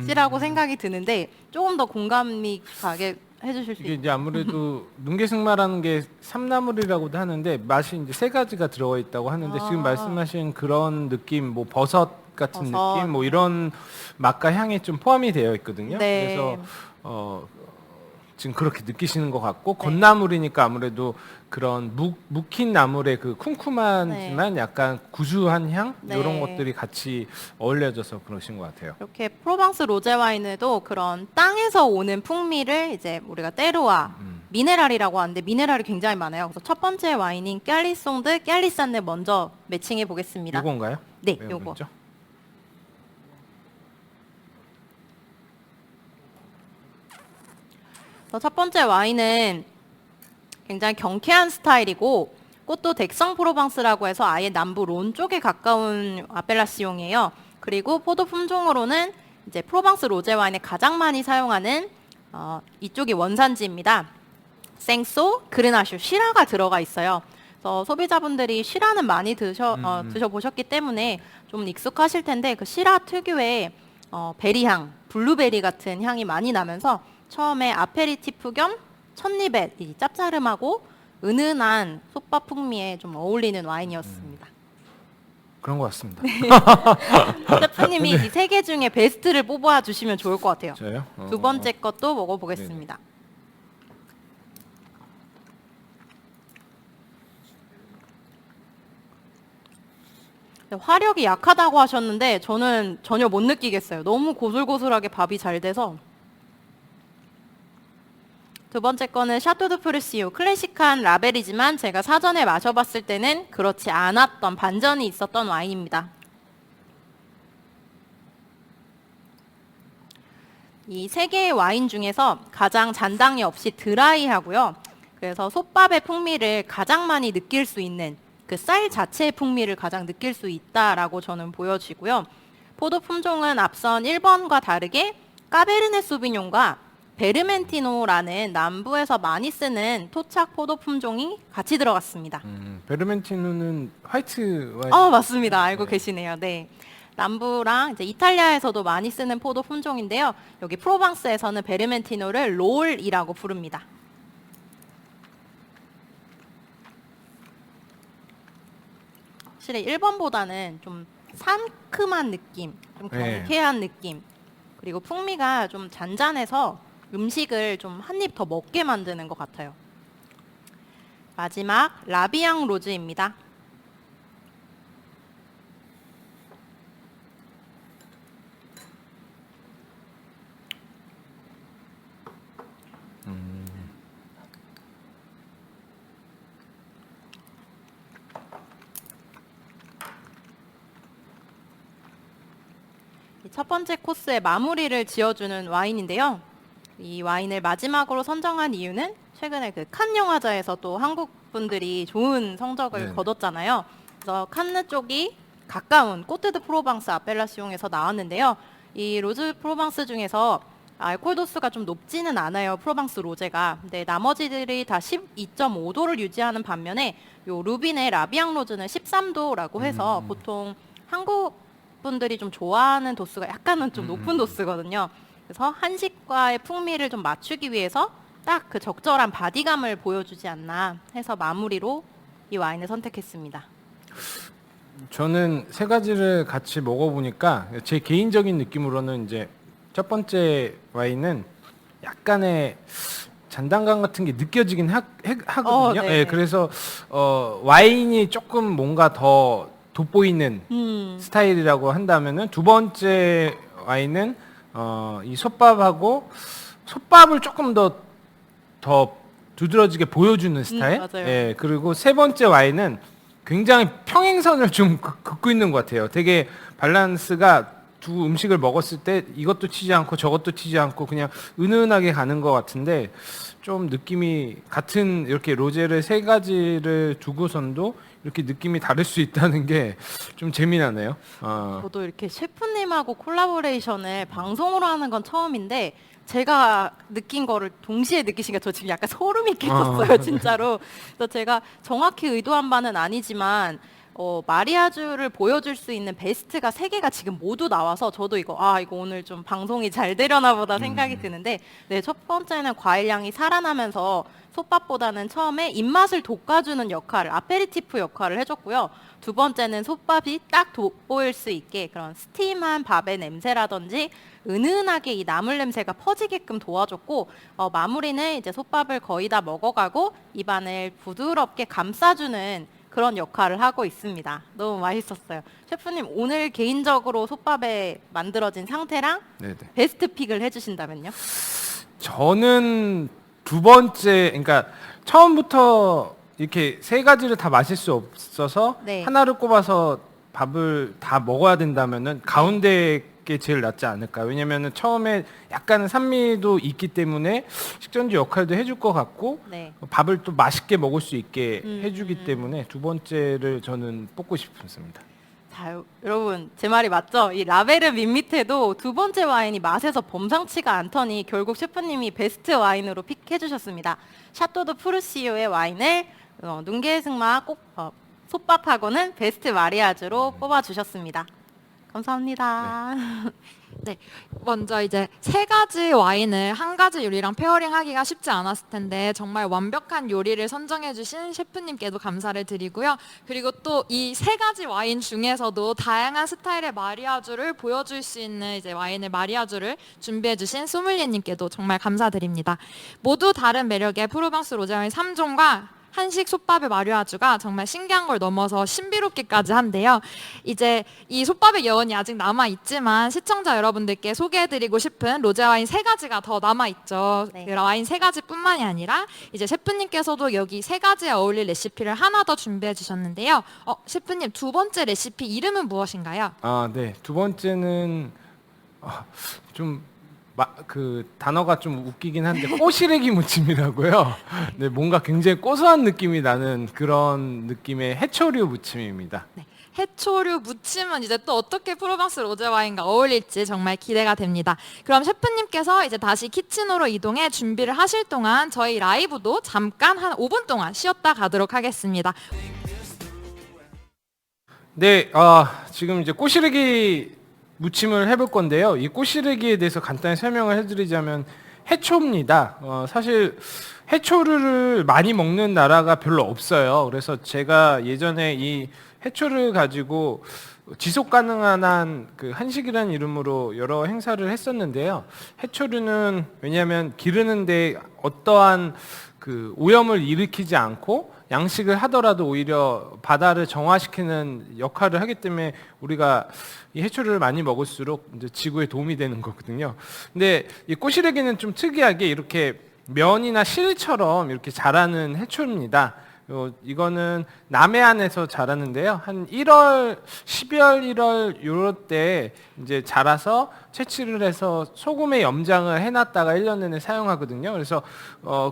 [SPEAKER 3] 씨라고 생각이 드는데 조금 더 공감이 가게 해주실 수
[SPEAKER 2] 이게
[SPEAKER 3] 있나요?
[SPEAKER 2] 이제 아무래도 눈개승마라는 게 삼나물이라고도 하는데 맛이 이제 세 가지가 들어가 있다고 하는데
[SPEAKER 3] 아.
[SPEAKER 2] 지금 말씀하신 그런 느낌, 뭐 버섯 같은
[SPEAKER 3] 버섯.
[SPEAKER 2] 느낌, 뭐 이런 맛과 향이 좀 포함이 되어 있거든요.
[SPEAKER 3] 네.
[SPEAKER 2] 그래서 지금 그렇게 느끼시는 것 같고 건나물이니까 아무래도 그런 묵힌 나물의 그 쿰쿰하지만 약간 구수한 향
[SPEAKER 3] 네.
[SPEAKER 2] 이런 것들이 같이 어울려져서 그러신 것 같아요.
[SPEAKER 3] 이렇게 프로방스 로제 와인에도 그런 땅에서 오는 풍미를 이제 우리가 때로와 미네랄이라고 하는데 미네랄이 굉장히 많아요. 그래서 첫 번째 와인인 꺄리송드 꺄리산을 먼저 매칭해 보겠습니다.
[SPEAKER 2] 이건가요?
[SPEAKER 3] 네,
[SPEAKER 2] 네,
[SPEAKER 3] 요거.
[SPEAKER 2] 그렇죠?
[SPEAKER 3] 첫 번째 와인은 굉장히 경쾌한 스타일이고 꽃도 덱성 프로방스라고 해서 아예 남부 론 쪽에 가까운 아펠라시옹이에요. 그리고 포도 품종으로는 이제 프로방스 로제 와인에 가장 많이 사용하는 이쪽이 원산지입니다. 생소, 그르나슈, 시라가 들어가 있어요. 그래서 소비자분들이 시라는 많이 드셔보셨기 때문에 좀 익숙하실 텐데 그 시라 특유의 베리향, 블루베리 같은 향이 많이 나면서 처음에 아페리티프 겸 첫입에 이 짭짜름하고 은은한 솥밥 풍미에 좀 어울리는 와인이었습니다.
[SPEAKER 2] 그런 것 같습니다.
[SPEAKER 3] 셰프님이 이 세 개 중에 베스트를 뽑아 주시면 좋을 것 같아요.
[SPEAKER 2] 저요?
[SPEAKER 3] 두 번째 것도 먹어보겠습니다. 화력이 약하다고 하셨는데 저는 전혀 못 느끼겠어요. 너무 고슬고슬하게 밥이 잘 돼서. 두 번째 거는 샤토드 프루시오 클래식한 라벨이지만 제가 사전에 마셔봤을 때는 그렇지 않았던 반전이 있었던 와인입니다. 이 세 개의 와인 중에서 가장 잔당이 없이 드라이하고요. 그래서 솥밥의 풍미를 가장 많이 느낄 수 있는 그 쌀 자체의 풍미를 가장 느낄 수 있다라고 저는 보여지고요. 포도 품종은 앞선 1번과 다르게 까베르네 소비뇽과 베르멘티노라는 남부에서 많이 쓰는 토착 포도 품종이 같이 들어갔습니다.
[SPEAKER 2] 베르멘티노는 화이트 와인.
[SPEAKER 3] 맞습니다. 알고 계시네요. 네. 남부랑 이제 이탈리아에서도 많이 쓰는 포도 품종인데요. 여기 프로방스에서는 베르멘티노를 롤이라고 부릅니다. 확실히 1번보다는 좀 상큼한 느낌, 좀
[SPEAKER 2] 네.
[SPEAKER 3] 경쾌한 느낌, 그리고 풍미가 좀 잔잔해서 음식을 좀 한 입 더 먹게 만드는 것 같아요. 마지막 라비앙 로즈입니다. 첫 번째 코스의 마무리를 지어주는 와인인데요. 이 와인을 마지막으로 선정한 이유는 최근에 그 칸 영화제에서 또 한국 분들이 좋은 성적을
[SPEAKER 2] 네.
[SPEAKER 3] 거뒀잖아요. 그래서 칸느 쪽이 가까운 꼬트 드 프로방스 아펠라시옹에서 나왔는데요. 이 로즈 프로방스 중에서 알코올 도수가 좀 높지는 않아요. 프로방스 로제가. 근데 나머지들이 다 12.5도를 유지하는 반면에 요 루빈의 라비앙 로즈는 13도라고 해서 보통 한국 분들이 좀 좋아하는 도수가 약간은 좀 높은 도수거든요. 그래서 한식과의 풍미를 좀 맞추기 위해서 딱 그 적절한 바디감을 보여주지 않나 해서 마무리로 이 와인을 선택했습니다.
[SPEAKER 2] 저는 세 가지를 같이 먹어보니까 제 개인적인 느낌으로는 이제 첫 번째 와인은 약간의 잔당감 같은 게 느껴지긴 하거든요.
[SPEAKER 3] 네.
[SPEAKER 2] 예, 그래서 와인이 조금 뭔가 더 돋보이는 스타일이라고 한다면은 두 번째 와인은 이 솥밥하고 솥밥을 조금 더 두드러지게 보여주는 스타일.
[SPEAKER 3] 맞아요.
[SPEAKER 2] 예, 그리고 세 번째 와인은 굉장히 평행선을 좀 긋고 있는 것 같아요. 되게 밸런스가 두 음식을 먹었을 때 이것도 튀지 않고 저것도 튀지 않고 그냥 은은하게 가는 것 같은데 좀 느낌이 같은 이렇게 로제를 세 가지를 두고선도 이렇게 느낌이 다를 수 있다는 게 좀 재미나네요.
[SPEAKER 3] 저도 이렇게 셰프님하고 콜라보레이션을 방송으로 하는 건 처음인데 제가 느낀 거를 동시에 느끼시니까 저 지금 약간 소름이 끼쳤어요, 진짜로. 그래서 제가 정확히 의도한 바는 아니지만 마리아주를 보여줄 수 있는 베스트가 3개가 지금 모두 나와서 저도 이거 오늘 좀 방송이 잘 되려나 보다 생각이 드는데, 네, 첫 번째는 과일향이 살아나면서 솥밥보다는 처음에 입맛을 돋궈주는 역할을, 아페리티프 역할을 해줬고요. 두 번째는 솥밥이 딱 돋보일 수 있게 그런 스팀한 밥의 냄새라든지 은은하게 이 나물 냄새가 퍼지게끔 도와줬고, 마무리는 이제 솥밥을 거의 다 먹어가고 입안을 부드럽게 감싸주는 그런 역할을 하고 있습니다. 너무 맛있었어요. 셰프님, 오늘 개인적으로 솥밥에 만들어진 상태랑
[SPEAKER 2] 네네.
[SPEAKER 3] 베스트 픽을 해주신다면요?
[SPEAKER 2] 저는 두 번째, 그러니까 처음부터 이렇게 세 가지를 다 마실 수 없어서
[SPEAKER 3] 네.
[SPEAKER 2] 하나를 꼽아서 밥을 다 먹어야 된다면은 가운데 게 제일 낫지 않을까. 왜냐면은 처음에 약간 산미도 있기 때문에 식전주 역할도 해줄 것 같고,
[SPEAKER 3] 네.
[SPEAKER 2] 밥을 또 맛있게 먹을 수 있게 해주기 때문에 두 번째를 저는 뽑고 싶습니다.
[SPEAKER 3] 자, 여러분, 제 말이 맞죠? 이 라벨의 밑에도 두 번째 와인이 맛에서 범상치가 않더니 결국 셰프님이 베스트 와인으로 픽해 주셨습니다. 샤토드 프루시오의 와인을 눈개승마 솥밥하고는 베스트 마리아주로 뽑아 주셨습니다. 감사합니다.
[SPEAKER 1] 네, 먼저 이제 세 가지 와인을 한 가지 요리랑 페어링하기가 쉽지 않았을 텐데 정말 완벽한 요리를 선정해주신 셰프님께도 감사를 드리고요. 그리고 또 이 세 가지 와인 중에서도 다양한 스타일의 마리아주를 보여줄 수 있는 이제 와인의 마리아주를 준비해주신 소믈리에님께도 정말 감사드립니다. 모두 다른 매력의 프로방스 로제 와인 3종과 한식 솥밥의 마리아주가 정말 신기한 걸 넘어서 신비롭기까지 한데요. 이제 이 솥밥의 여운이 아직 남아있지만 시청자 여러분들께 소개해드리고 싶은 로제 와인 3가지가 더 남아있죠.
[SPEAKER 3] 네.
[SPEAKER 1] 그 와인 3가지뿐만이 아니라 이제 셰프님께서도 여기 3가지에 어울릴 레시피를 하나 더 준비해 주셨는데요. 셰프님, 두 번째 레시피 이름은 무엇인가요?
[SPEAKER 2] 네. 두 번째는 좀 그 단어가 좀 웃기긴 한데 꼬시래기 무침이라고요. 네, 뭔가 굉장히 고소한 느낌이 나는 그런 느낌의 해초류 무침입니다.
[SPEAKER 1] 네. 해초류 무침은 이제 또 어떻게 프로방스 로제 와인과 어울릴지 정말 기대가 됩니다. 그럼 셰프님께서 이제 다시 키친으로 이동해 준비를 하실 동안 저희 라이브도 잠깐 한 5분 동안 쉬었다 가도록 하겠습니다.
[SPEAKER 2] 네, 지금 이제 꼬시래기 무침을 해볼 건데요. 이 꼬시래기에 대해서 간단히 설명을 해드리자면 해초입니다. 사실 해초류를 많이 먹는 나라가 별로 없어요. 그래서 제가 예전에 이 해초를 가지고 지속 가능한 그 한식이라는 이름으로 여러 행사를 했었는데요. 해초류는 왜냐하면 기르는데 어떠한 그 오염을 일으키지 않고 양식을 하더라도 오히려 바다를 정화시키는 역할을 하기 때문에 우리가 이 해초류를 많이 먹을수록 이제 지구에 도움이 되는 거거든요. 근데 이 꼬시래기는 좀 특이하게 이렇게 면이나 실처럼 이렇게 자라는 해초입니다. 이거는 남해안에서 자라는데요. 한 1월, 12월, 1월 요럴 때 이제 자라서 채취를 해서 소금에 염장을 해놨다가 1년 내내 사용하거든요. 그래서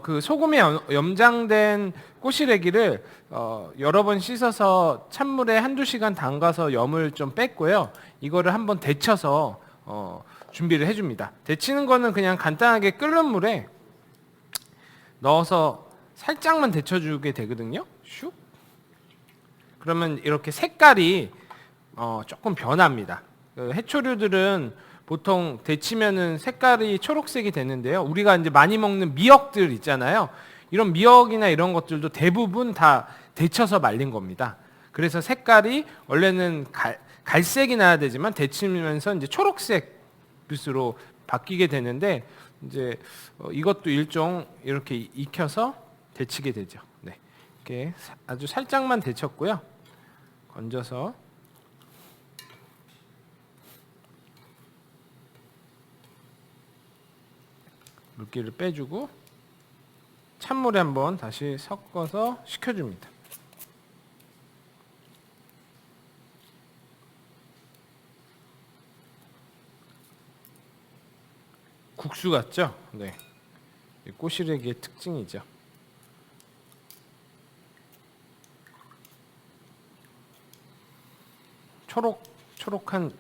[SPEAKER 2] 그 소금에 염장된 꼬시래기를 여러 번 씻어서 찬물에 한두 시간 담가서 염을 좀 뺐고요. 이거를 한번 데쳐서 준비를 해줍니다. 데치는 거는 그냥 간단하게 끓는 물에 넣어서 살짝만 데쳐주게 되거든요. 슉. 그러면 이렇게 색깔이 조금 변합니다. 그 해초류들은 보통 데치면은 색깔이 초록색이 되는데요. 우리가 이제 많이 먹는 미역들 있잖아요. 이런 미역이나 이런 것들도 대부분 다 데쳐서 말린 겁니다. 그래서 색깔이 원래는 갈색이 나야 되지만 데치면서 이제 초록색 빛으로 바뀌게 되는데 이제 이것도 일종 이렇게 익혀서 데치게 되죠. 네, 이렇게 아주 살짝만 데쳤고요. 건져서 물기를 빼주고 찬물에 한번 다시 섞어서 식혀줍니다. 국수 같죠? 네, 꼬시래기의 특징이죠. 초록초록한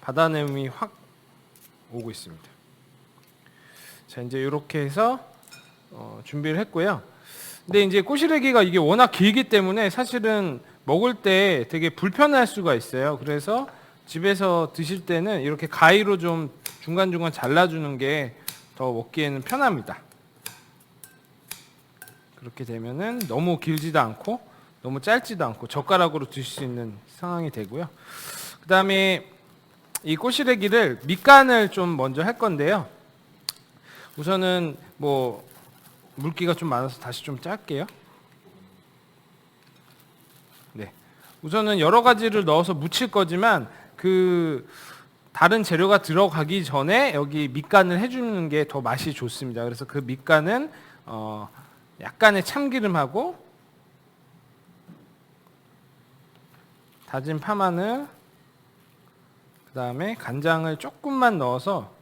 [SPEAKER 2] 바다 내음이 확 오고 있습니다. 자, 이제 이렇게 해서 준비를 했고요. 근데 이제 꼬시래기가 이게 워낙 길기 때문에 사실은 먹을 때 되게 불편할 수가 있어요. 그래서 집에서 드실 때는 이렇게 가위로 좀 중간중간 잘라주는 게 더 먹기에는 편합니다. 그렇게 되면은 너무 길지도 않고 너무 짧지도 않고 젓가락으로 드실 수 있는 상황이 되고요. 그 다음에 이 꼬시래기를 밑간을 좀 먼저 할 건데요. 우선은 뭐 물기가 좀 많아서 다시 좀 짤게요. 네. 우선은 여러 가지를 넣어서 무칠 거지만 그 다른 재료가 들어가기 전에 여기 밑간을 해주는 게 더 맛이 좋습니다. 그래서 그 밑간은 약간의 참기름하고 다진 파마늘, 그 다음에 간장을 조금만 넣어서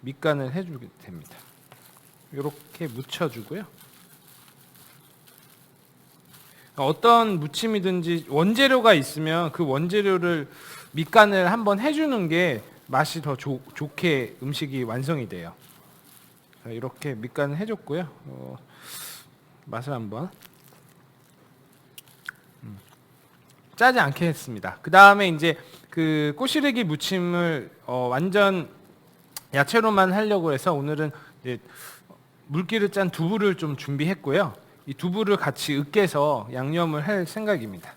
[SPEAKER 2] 밑간을 해주게 됩니다. 이렇게 묻혀주고요. 어떤 무침이든지 원재료가 있으면 그 원재료를 밑간을 한번 해주는 게 맛이 더 좋게 음식이 완성이 돼요. 이렇게 밑간을 해줬고요. 맛을 한번 짜지 않게 했습니다. 그 다음에 이제 그 꼬시래기 무침을 완전 야채로만 하려고 해서 오늘은 이제 물기를 짠 두부를 좀 준비했고요. 이 두부를 같이 으깨서 양념을 할 생각입니다.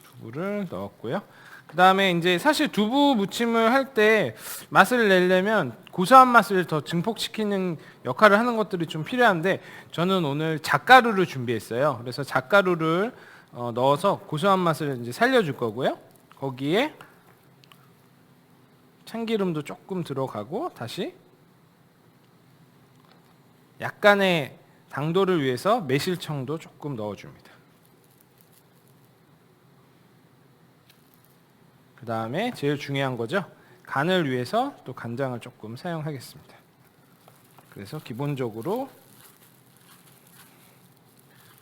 [SPEAKER 2] 두부를 넣었고요. 그 다음에 이제 사실 두부 무침을 할 때 맛을 내려면 고소한 맛을 더 증폭시키는 역할을 하는 것들이 좀 필요한데 저는 오늘 잣가루를 준비했어요. 그래서 잣가루를 넣어서 고소한 맛을 이제 살려줄 거고요. 거기에 참기름도 조금 들어가고 다시 약간의 당도를 위해서 매실청도 조금 넣어줍니다. 그 다음에 제일 중요한 거죠. 간을 위해서 또 간장을 조금 사용하겠습니다. 그래서 기본적으로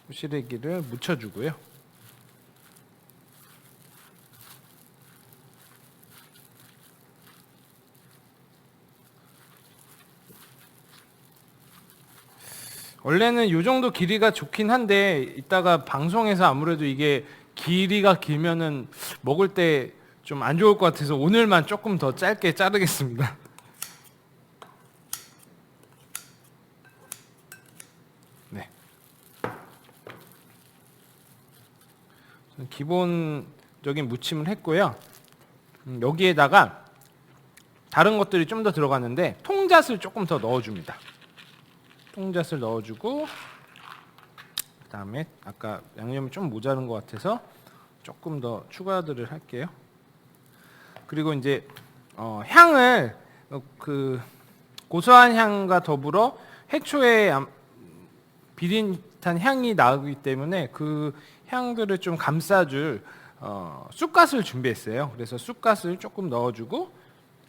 [SPEAKER 2] 꼬시래기를 묻혀주고요. 원래는 이 정도 길이가 좋긴 한데 이따가 방송에서 아무래도 이게 길이가 길면은 먹을 때 좀 안 좋을 것 같아서 오늘만 조금 더 짧게 자르겠습니다. 네. 기본적인 무침을 했고요. 여기에다가 다른 것들이 좀 더 들어갔는데 통잣을 조금 더 넣어줍니다. 통잣을 넣어주고 그 다음에 아까 양념이 좀 모자른 것 같아서 조금 더 추가들을 할게요. 그리고 이제 향을 그 고소한 향과 더불어 해초의 비릿한 향이 나기 때문에 그 향들을 좀 감싸줄 쑥갓을 준비했어요. 그래서 쑥갓을 조금 넣어주고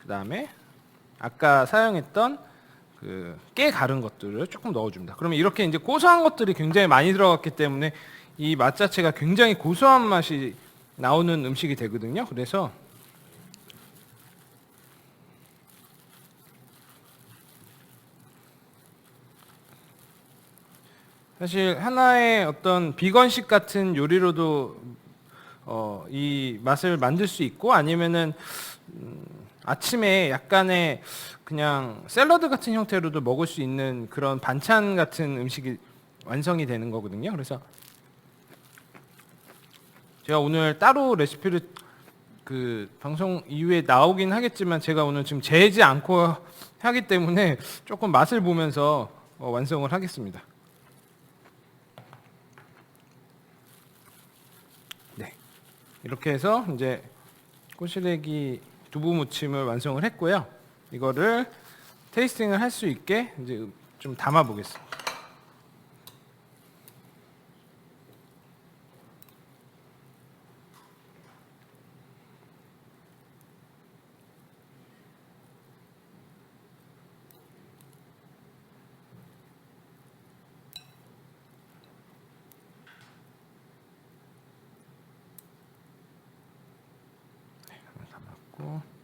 [SPEAKER 2] 그 다음에 아까 사용했던 그 깨 갈은 것들을 조금 넣어줍니다. 그러면 이렇게 이제 고소한 것들이 굉장히 많이 들어갔기 때문에 이 맛 자체가 굉장히 고소한 맛이 나오는 음식이 되거든요. 그래서 사실 하나의 어떤 비건식 같은 요리로도 이 맛을 만들 수 있고 아니면은 아침에 약간의 그냥 샐러드 같은 형태로도 먹을 수 있는 그런 반찬 같은 음식이 완성이 되는 거거든요. 그래서 제가 오늘 따로 레시피를 그 방송 이후에 나오긴 하겠지만 제가 오늘 지금 재지 않고 하기 때문에 조금 맛을 보면서 완성을 하겠습니다. 네, 이렇게 해서 이제 꼬시래기 두부 무침을 완성을 했고요. 이거를 테이스팅을 할 수 있게 이제 좀 담아 보겠습니다. 네, 한번 담았고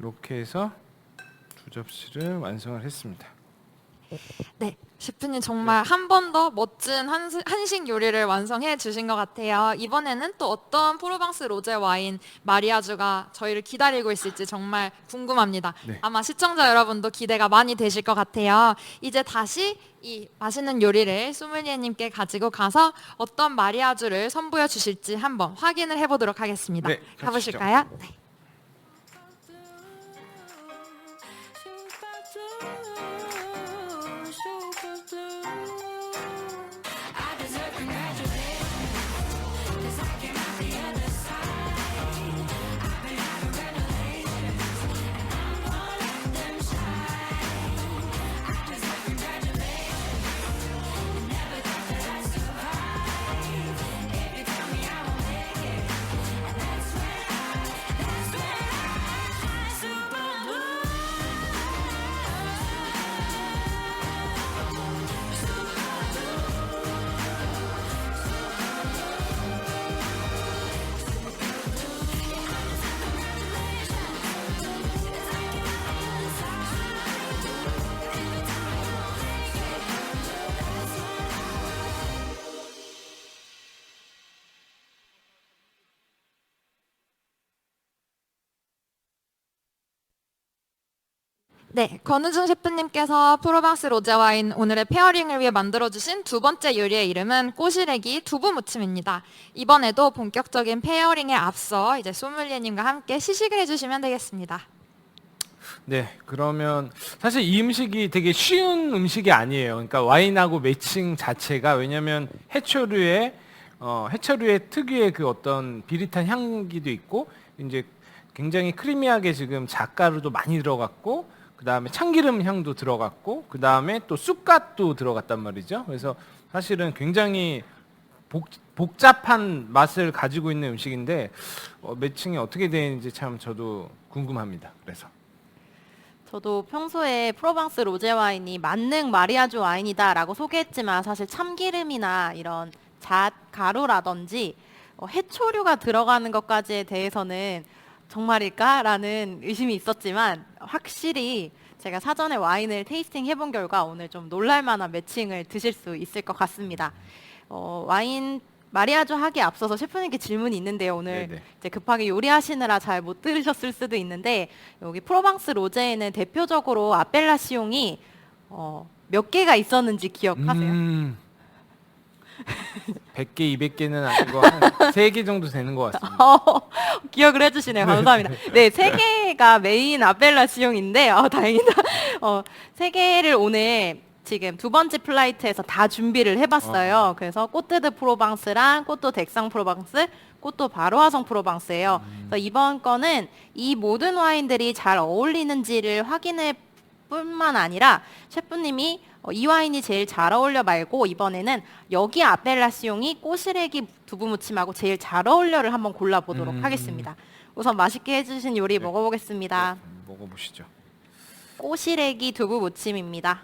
[SPEAKER 2] 이렇게 해서 두 접시를 완성을 했습니다.
[SPEAKER 1] 네, 셰프님 정말 한 번 더 멋진 한식 요리를 완성해 주신 것 같아요. 이번에는 또 어떤 프로방스 로제 와인 마리아주가 저희를 기다리고 있을지 정말 궁금합니다.
[SPEAKER 2] 네.
[SPEAKER 1] 아마 시청자 여러분도 기대가 많이 되실 것 같아요. 이제 다시 이 맛있는 요리를 소믈리에님께 가지고 가서 어떤 마리아주를 선보여 주실지 한번 확인을 해보도록 하겠습니다.
[SPEAKER 2] 네, 가시죠.
[SPEAKER 1] 가보실까요? 네. 네, 권우중 셰프님께서 프로방스 로제 와인 오늘의 페어링을 위해 만들어주신 두 번째 요리의 이름은 꼬시래기 두부 무침입니다. 이번에도 본격적인 페어링에 앞서 이제 소믈리에님과 함께 시식을 해주시면 되겠습니다.
[SPEAKER 2] 네, 그러면 사실 이 음식이 되게 쉬운 음식이 아니에요. 그러니까 와인하고 매칭 자체가 왜냐하면 해초류의 특유의 그 어떤 비릿한 향기도 있고 이제 굉장히 크리미하게 지금 잣가루도 많이 들어갔고 그 다음에 참기름 향도 들어갔고 그 다음에 또 쑥갓도 들어갔단 말이죠. 그래서 사실은 굉장히 복잡한 맛을 가지고 있는 음식인데 매칭이 어떻게 되는지 참 저도 궁금합니다. 그래서
[SPEAKER 3] 저도 평소에 프로방스 로제 와인이 만능 마리아주 와인이다라고 소개했지만 사실 참기름이나 이런 잣 가루라든지 해초류가 들어가는 것까지에 대해서는 정말일까라는 의심이 있었지만 확실히 제가 사전에 와인을 테이스팅 해본 결과 오늘 좀 놀랄만한 매칭을 드실 수 있을 것 같습니다. 와인 마리아주 하기에 앞서서 셰프님께 질문이 있는데요. 오늘
[SPEAKER 2] 네네.
[SPEAKER 3] 이제 급하게 요리하시느라 잘 못 들으셨을 수도 있는데 여기 프로방스 로제에는 대표적으로 아펠라시옹이 몇 개가 있었는지 기억하세요?
[SPEAKER 2] 100개, 200개는 아니고 한 3개 정도 되는 것 같습니다.
[SPEAKER 3] 기억을 해주시네요. 감사합니다. 네, 3개가 메인 아펠라시옹인데 다행이다. 3개를 오늘 지금 두 번째 플라이트에서 다 준비를 해봤어요. 그래서 꼬뜨드 프로방스랑 꼬또 덱상 프로방스, 꼬또 바로아성 프로방스예요. 그래서 이번 거는 이 모든 와인들이 잘 어울리는지를 확인할 뿐만 아니라 셰프님이 이 와인이 제일 잘 어울려 말고 이번에는 여기 아펠라시옹이 꼬시래기 두부 무침하고 제일 잘 어울려를 한번 골라보도록 하겠습니다. 우선 맛있게 해주신 요리
[SPEAKER 2] 네.
[SPEAKER 3] 먹어보겠습니다.
[SPEAKER 2] 먹어보시죠.
[SPEAKER 3] 꼬시래기 두부 무침입니다.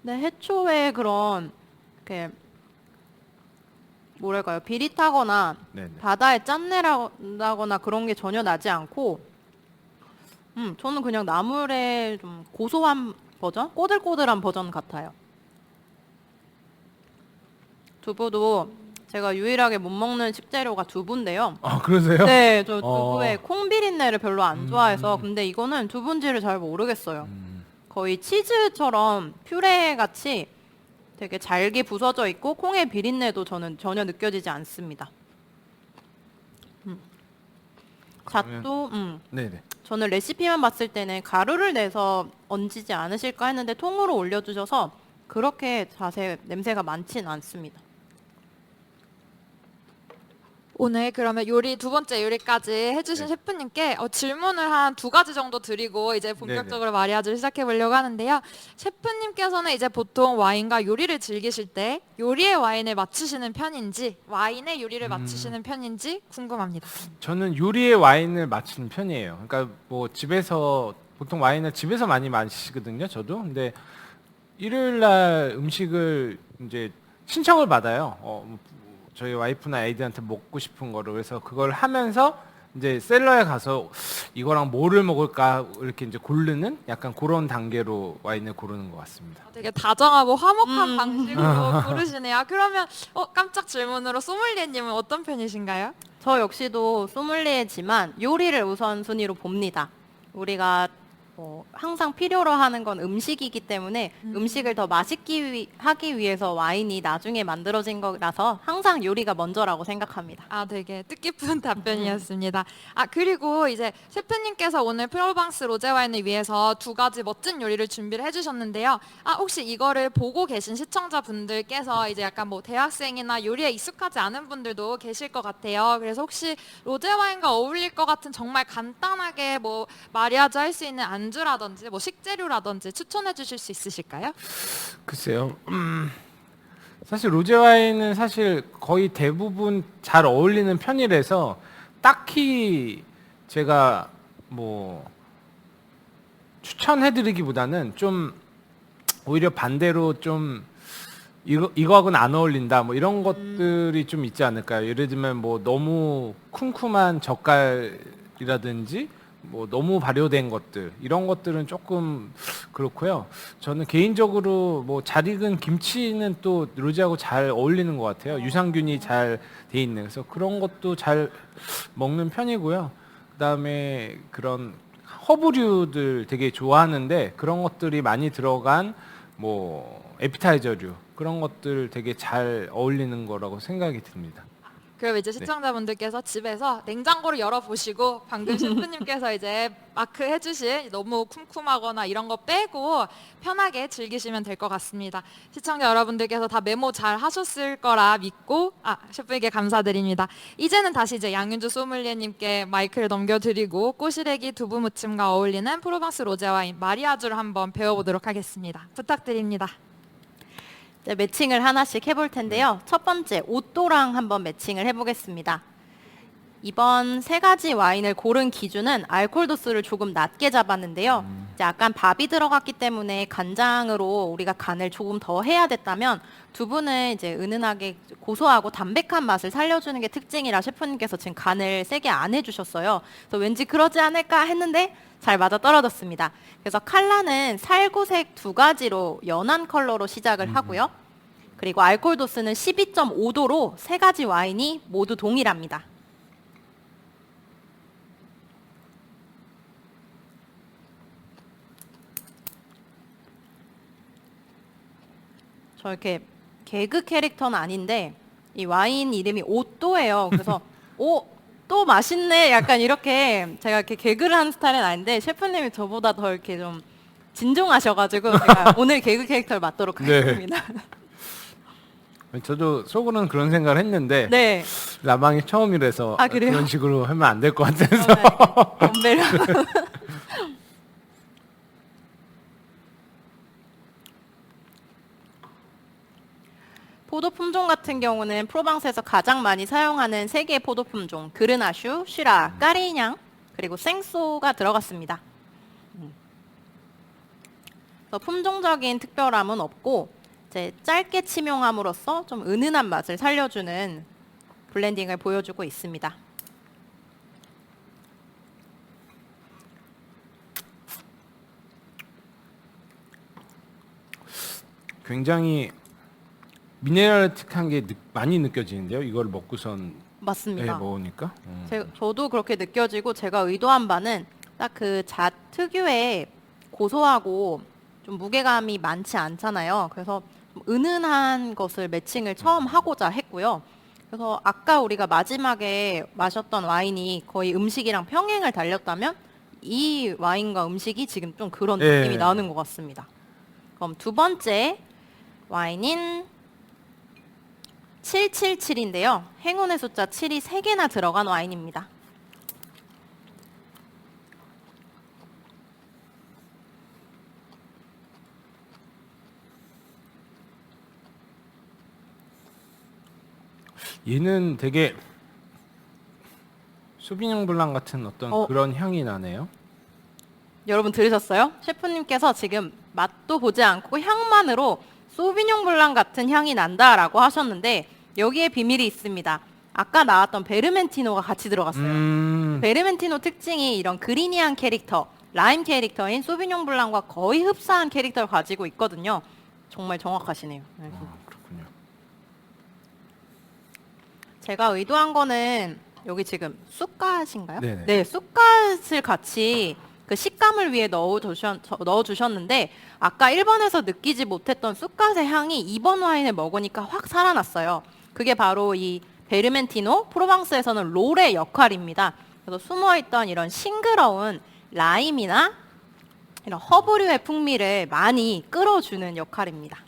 [SPEAKER 3] 네, 해초의 그런 뭐랄까요, 비릿하거나
[SPEAKER 2] 네네.
[SPEAKER 3] 바다의 짠내라거나 그런 게 전혀 나지 않고 저는 그냥 나물의 좀 고소한 버전? 꼬들꼬들한 버전 같아요. 두부도 제가 유일하게 못 먹는 식재료가 두부인데요.
[SPEAKER 2] 아, 그러세요?
[SPEAKER 3] 네, 저 두부의 콩 비린내를 별로 안 좋아해서 근데 이거는 두부인지를 잘 모르겠어요. 거의 치즈처럼 퓨레 같이 되게 잘게 부서져 있고 콩의 비린내도 저는 전혀 느껴지지 않습니다. 잣도
[SPEAKER 2] 네네.
[SPEAKER 3] 저는 레시피만 봤을 때는 가루를 내서 얹지 않으실까 했는데 통으로 올려주셔서 그렇게 자세 냄새가 많진 않습니다.
[SPEAKER 1] 오늘 그러면 요리 두 번째 요리까지 해주신
[SPEAKER 2] 네.
[SPEAKER 1] 셰프님께 질문을 한 두 가지 정도 드리고 이제 본격적으로 마리아주를 시작해 보려고 하는데요. 셰프님께서는 이제 보통 와인과 요리를 즐기실 때 요리의 와인을 맞추시는 편인지 와인의 요리를 맞추시는 편인지 궁금합니다.
[SPEAKER 2] 저는 요리의 와인을 맞추는 편이에요. 그러니까 뭐 집에서 보통 와인을 집에서 많이 마시거든요. 저도. 근데 일요일 날 음식을 이제 신청을 받아요. 저희 와이프나 아이들한테 먹고 싶은 거를. 그래서 그걸 하면서 이제 셀러에 가서 이거랑 뭐를 먹을까 이렇게 이제 고르는 약간 그런 단계로 와인을 고르는 것 같습니다.
[SPEAKER 1] 되게 다정하고 화목한 방식으로 고르시네요. 그러면 깜짝 질문으로 소믈리에님은 어떤 편이신가요?
[SPEAKER 3] 저 역시도 소믈리에지만 요리를 우선순위로 봅니다. 우리가 항상 필요로 하는 건 음식이기 때문에 음식을 더 맛있게 하기 위해서 와인이 나중에 만들어진 거라서 항상 요리가 먼저라고 생각합니다.
[SPEAKER 1] 아, 되게 뜻깊은 답변이었습니다. 아, 그리고 이제 셰프님께서 오늘 프로방스 로제 와인을 위해서 2가지 멋진 요리를 준비를 해주셨는데요. 아, 혹시 이거를 보고 계신 시청자분들께서 이제 약간 뭐 대학생이나 요리에 익숙하지 않은 분들도 계실 것 같아요. 그래서 혹시 로제 와인과 어울릴 것 같은 정말 간단하게 뭐 마리아주 할 수 있는 안주라든지 뭐 식재료라든지 추천해 주실 수 있으실까요?
[SPEAKER 2] 글쎄요. 사실 로제 와인은 사실 거의 대부분 잘 어울리는 편이라서 딱히 제가 뭐 추천해드리기보다는 좀 오히려 반대로 좀 이거하고는 안 어울린다 뭐 이런 것들이 좀 있지 않을까요? 예를 들면 뭐 너무 쿰쿰한 젓갈이라든지 뭐 너무 발효된 것들 이런 것들은 조금 그렇고요. 저는 개인적으로 뭐 잘 익은 김치는 또 로제하고 잘 어울리는 것 같아요. 유산균이 잘 돼 있는 그래서 그런 것도 잘 먹는 편이고요. 그다음에 그런 허브류들 되게 좋아하는데 그런 것들이 많이 들어간 뭐 에피타이저류 그런 것들 되게 잘 어울리는 거라고 생각이 듭니다.
[SPEAKER 1] 그럼 이제 시청자분들께서 집에서 냉장고를 열어보시고 방금 셰프님께서 이제 마크 해주신 너무 쿰쿰하거나 이런 거 빼고 편하게 즐기시면 될 것 같습니다. 시청자 여러분들께서 다 메모 잘 하셨을 거라 믿고 셰프에게 감사드립니다. 이제는 다시 이제 양윤주 소믈리에님께 마이크를 넘겨드리고 꼬시래기 두부 무침과 어울리는 프로방스 로제 와인 마리아주를 한번 배워보도록 하겠습니다. 부탁드립니다.
[SPEAKER 3] 이제 매칭을 하나씩 해볼 텐데요. 첫 번째, 오또랑 한번 매칭을 해보겠습니다. 이번 3가지 와인을 고른 기준은 알코올 도수를 조금 낮게 잡았는데요. 이제 약간 밥이 들어갔기 때문에 간장으로 우리가 간을 조금 더 해야 됐다면 두부는 이제 은은하게 고소하고 담백한 맛을 살려주는 게 특징이라 셰프님께서 지금 간을 세게 안 해주셨어요. 그래서 왠지 그러지 않을까 했는데 잘 맞아 떨어졌습니다. 그래서 컬러는 살구색 2가지로 연한 컬러로 시작을 하고요. 그리고 알코올 도수는 12.5도로 3가지 와인이 모두 동일합니다. 저 이렇게 개그 캐릭터는 아닌데 이 와인 이름이 오또예요. 그래서 또 맛있네 약간 이렇게 제가 이렇게 개그를 하는 스타일은 아닌데 셰프님이 저보다 더 이렇게 좀 진중하셔가지고 제가 오늘 개그 캐릭터를 맡도록
[SPEAKER 2] 네.
[SPEAKER 3] 하겠습니다.
[SPEAKER 2] 저도 속으로는 그런 생각을 했는데
[SPEAKER 3] 네.
[SPEAKER 2] 라방이 처음이라서
[SPEAKER 3] 아, 그래요?
[SPEAKER 2] 그런 식으로 하면 안 될 것 같아서
[SPEAKER 3] 건배를. 포도 품종 같은 경우는 프로방스에서 가장 많이 사용하는 3개의 포도 품종 그르나슈, 쉬라, 까리냥 그리고 생소가 들어갔습니다. 그래서 품종적인 특별함은 없고 이제 짧게 침용함으로써 좀 은은한 맛을 살려주는 블렌딩을 보여주고 있습니다.
[SPEAKER 2] 굉장히 미네랄틱한 게 많이 느껴지는데요. 이걸 먹고선
[SPEAKER 3] 맞습니다.
[SPEAKER 2] 먹으니까.
[SPEAKER 3] 저도 그렇게 느껴지고 제가 의도한 바는 딱 그 잣 특유의 고소하고 좀 무게감이 많지 않잖아요. 그래서 좀 은은한 것을 매칭을 처음 하고자 했고요. 그래서 아까 우리가 마지막에 마셨던 와인이 거의 음식이랑 평행을 달렸다면 이 와인과 음식이 지금 좀 그런
[SPEAKER 2] 네.
[SPEAKER 3] 느낌이 나는 것 같습니다. 그럼 2번째 와인인 777인데요. 행운의 숫자 7이 3개나 들어간 와인입니다.
[SPEAKER 2] 얘는 되게 소비뇽 블랑 같은 어떤 그런 향이 나네요.
[SPEAKER 3] 여러분 들으셨어요? 셰프님께서 지금 맛도 보지 않고 향만으로 소비뇽 블랑 같은 향이 난다라고 하셨는데 여기에 비밀이 있습니다. 아까 나왔던 베르멘티노가 같이 들어갔어요. 베르멘티노 특징이 이런 그리니한 캐릭터, 라임 캐릭터인 소비뇽 블랑과 거의 흡사한 캐릭터를 가지고 있거든요. 정말 정확하시네요. 네.
[SPEAKER 2] 그렇군요.
[SPEAKER 3] 제가 의도한 거는 여기 지금 쑥갓인가요?
[SPEAKER 2] 네네.
[SPEAKER 3] 네, 쑥갓을 같이 그 식감을 위해 넣어주셨는데 아까 1번에서 느끼지 못했던 쑥갓의 향이 2번 와인을 먹으니까 확 살아났어요. 그게 바로 이 베르멘티노, 프로방스에서는 롤의 역할입니다. 그래서 숨어있던 이런 싱그러운 라임이나 이런 허브류의 풍미를 많이 끌어주는 역할입니다.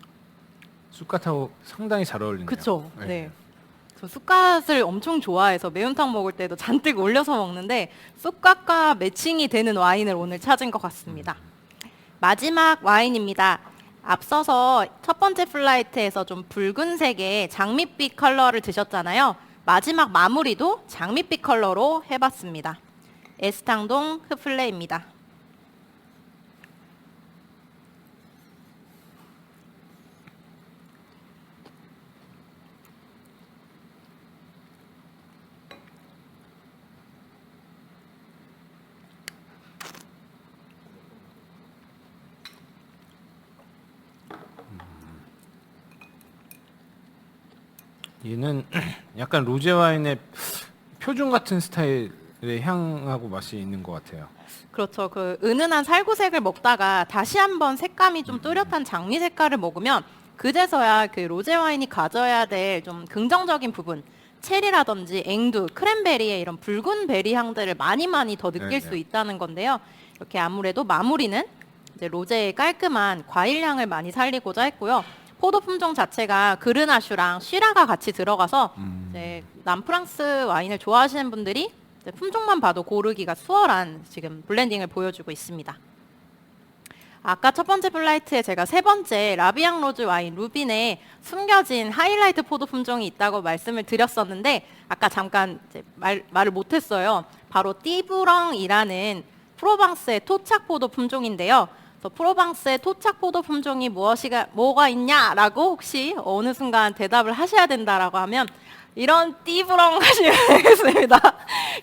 [SPEAKER 2] 쑥갓하고 상당히 잘 어울리네요.
[SPEAKER 3] 그쵸? 네. 저 쑥갓을 엄청 좋아해서 매운탕 먹을 때도 잔뜩 올려서 먹는데 쑥갓과 매칭이 되는 와인을 오늘 찾은 것 같습니다. 마지막 와인입니다. 앞서서 첫 번째 플라이트에서 좀 붉은색의 장밋빛 컬러를 드셨잖아요. 마지막 마무리도 장밋빛 컬러로 해봤습니다. 에스탕동 흐플레입니다.
[SPEAKER 2] 얘는 약간 로제 와인의 표준 같은 스타일의 향하고 맛이 있는 것 같아요.
[SPEAKER 3] 그렇죠. 그 은은한 살구색을 먹다가 다시 한번 색감이 좀 뚜렷한 장미 색깔을 먹으면 그제서야 그 로제 와인이 가져야 될 좀 긍정적인 부분, 체리라든지 앵두, 크랜베리의 이런 붉은 베리 향들을 많이 더 느낄
[SPEAKER 2] 네,
[SPEAKER 3] 수
[SPEAKER 2] 네.
[SPEAKER 3] 있다는 건데요. 이렇게 아무래도 마무리는 이제 로제의 깔끔한 과일 향을 많이 살리고자 했고요. 포도 품종 자체가 그르나슈랑 쉬라가 같이 들어가서 이제 남프랑스 와인을 좋아하시는 분들이 이제 품종만 봐도 고르기가 수월한 지금 블렌딩을 보여주고 있습니다. 아까 첫 번째 플라이트에 제가 세 번째 라비앙 로즈 와인 루빈에 숨겨진 하이라이트 포도 품종이 있다고 말씀을 드렸었는데 아까 잠깐 이제 말을 못했어요. 바로 띠브렁이라는 프로방스의 토착 포도 품종인데요. 그래서 프로방스의 토착 포도 품종이 뭐가 있냐라고 혹시 어느 순간 대답을 하셔야 된다라고 하면 이런 띠부렁 하시면 되겠습니다.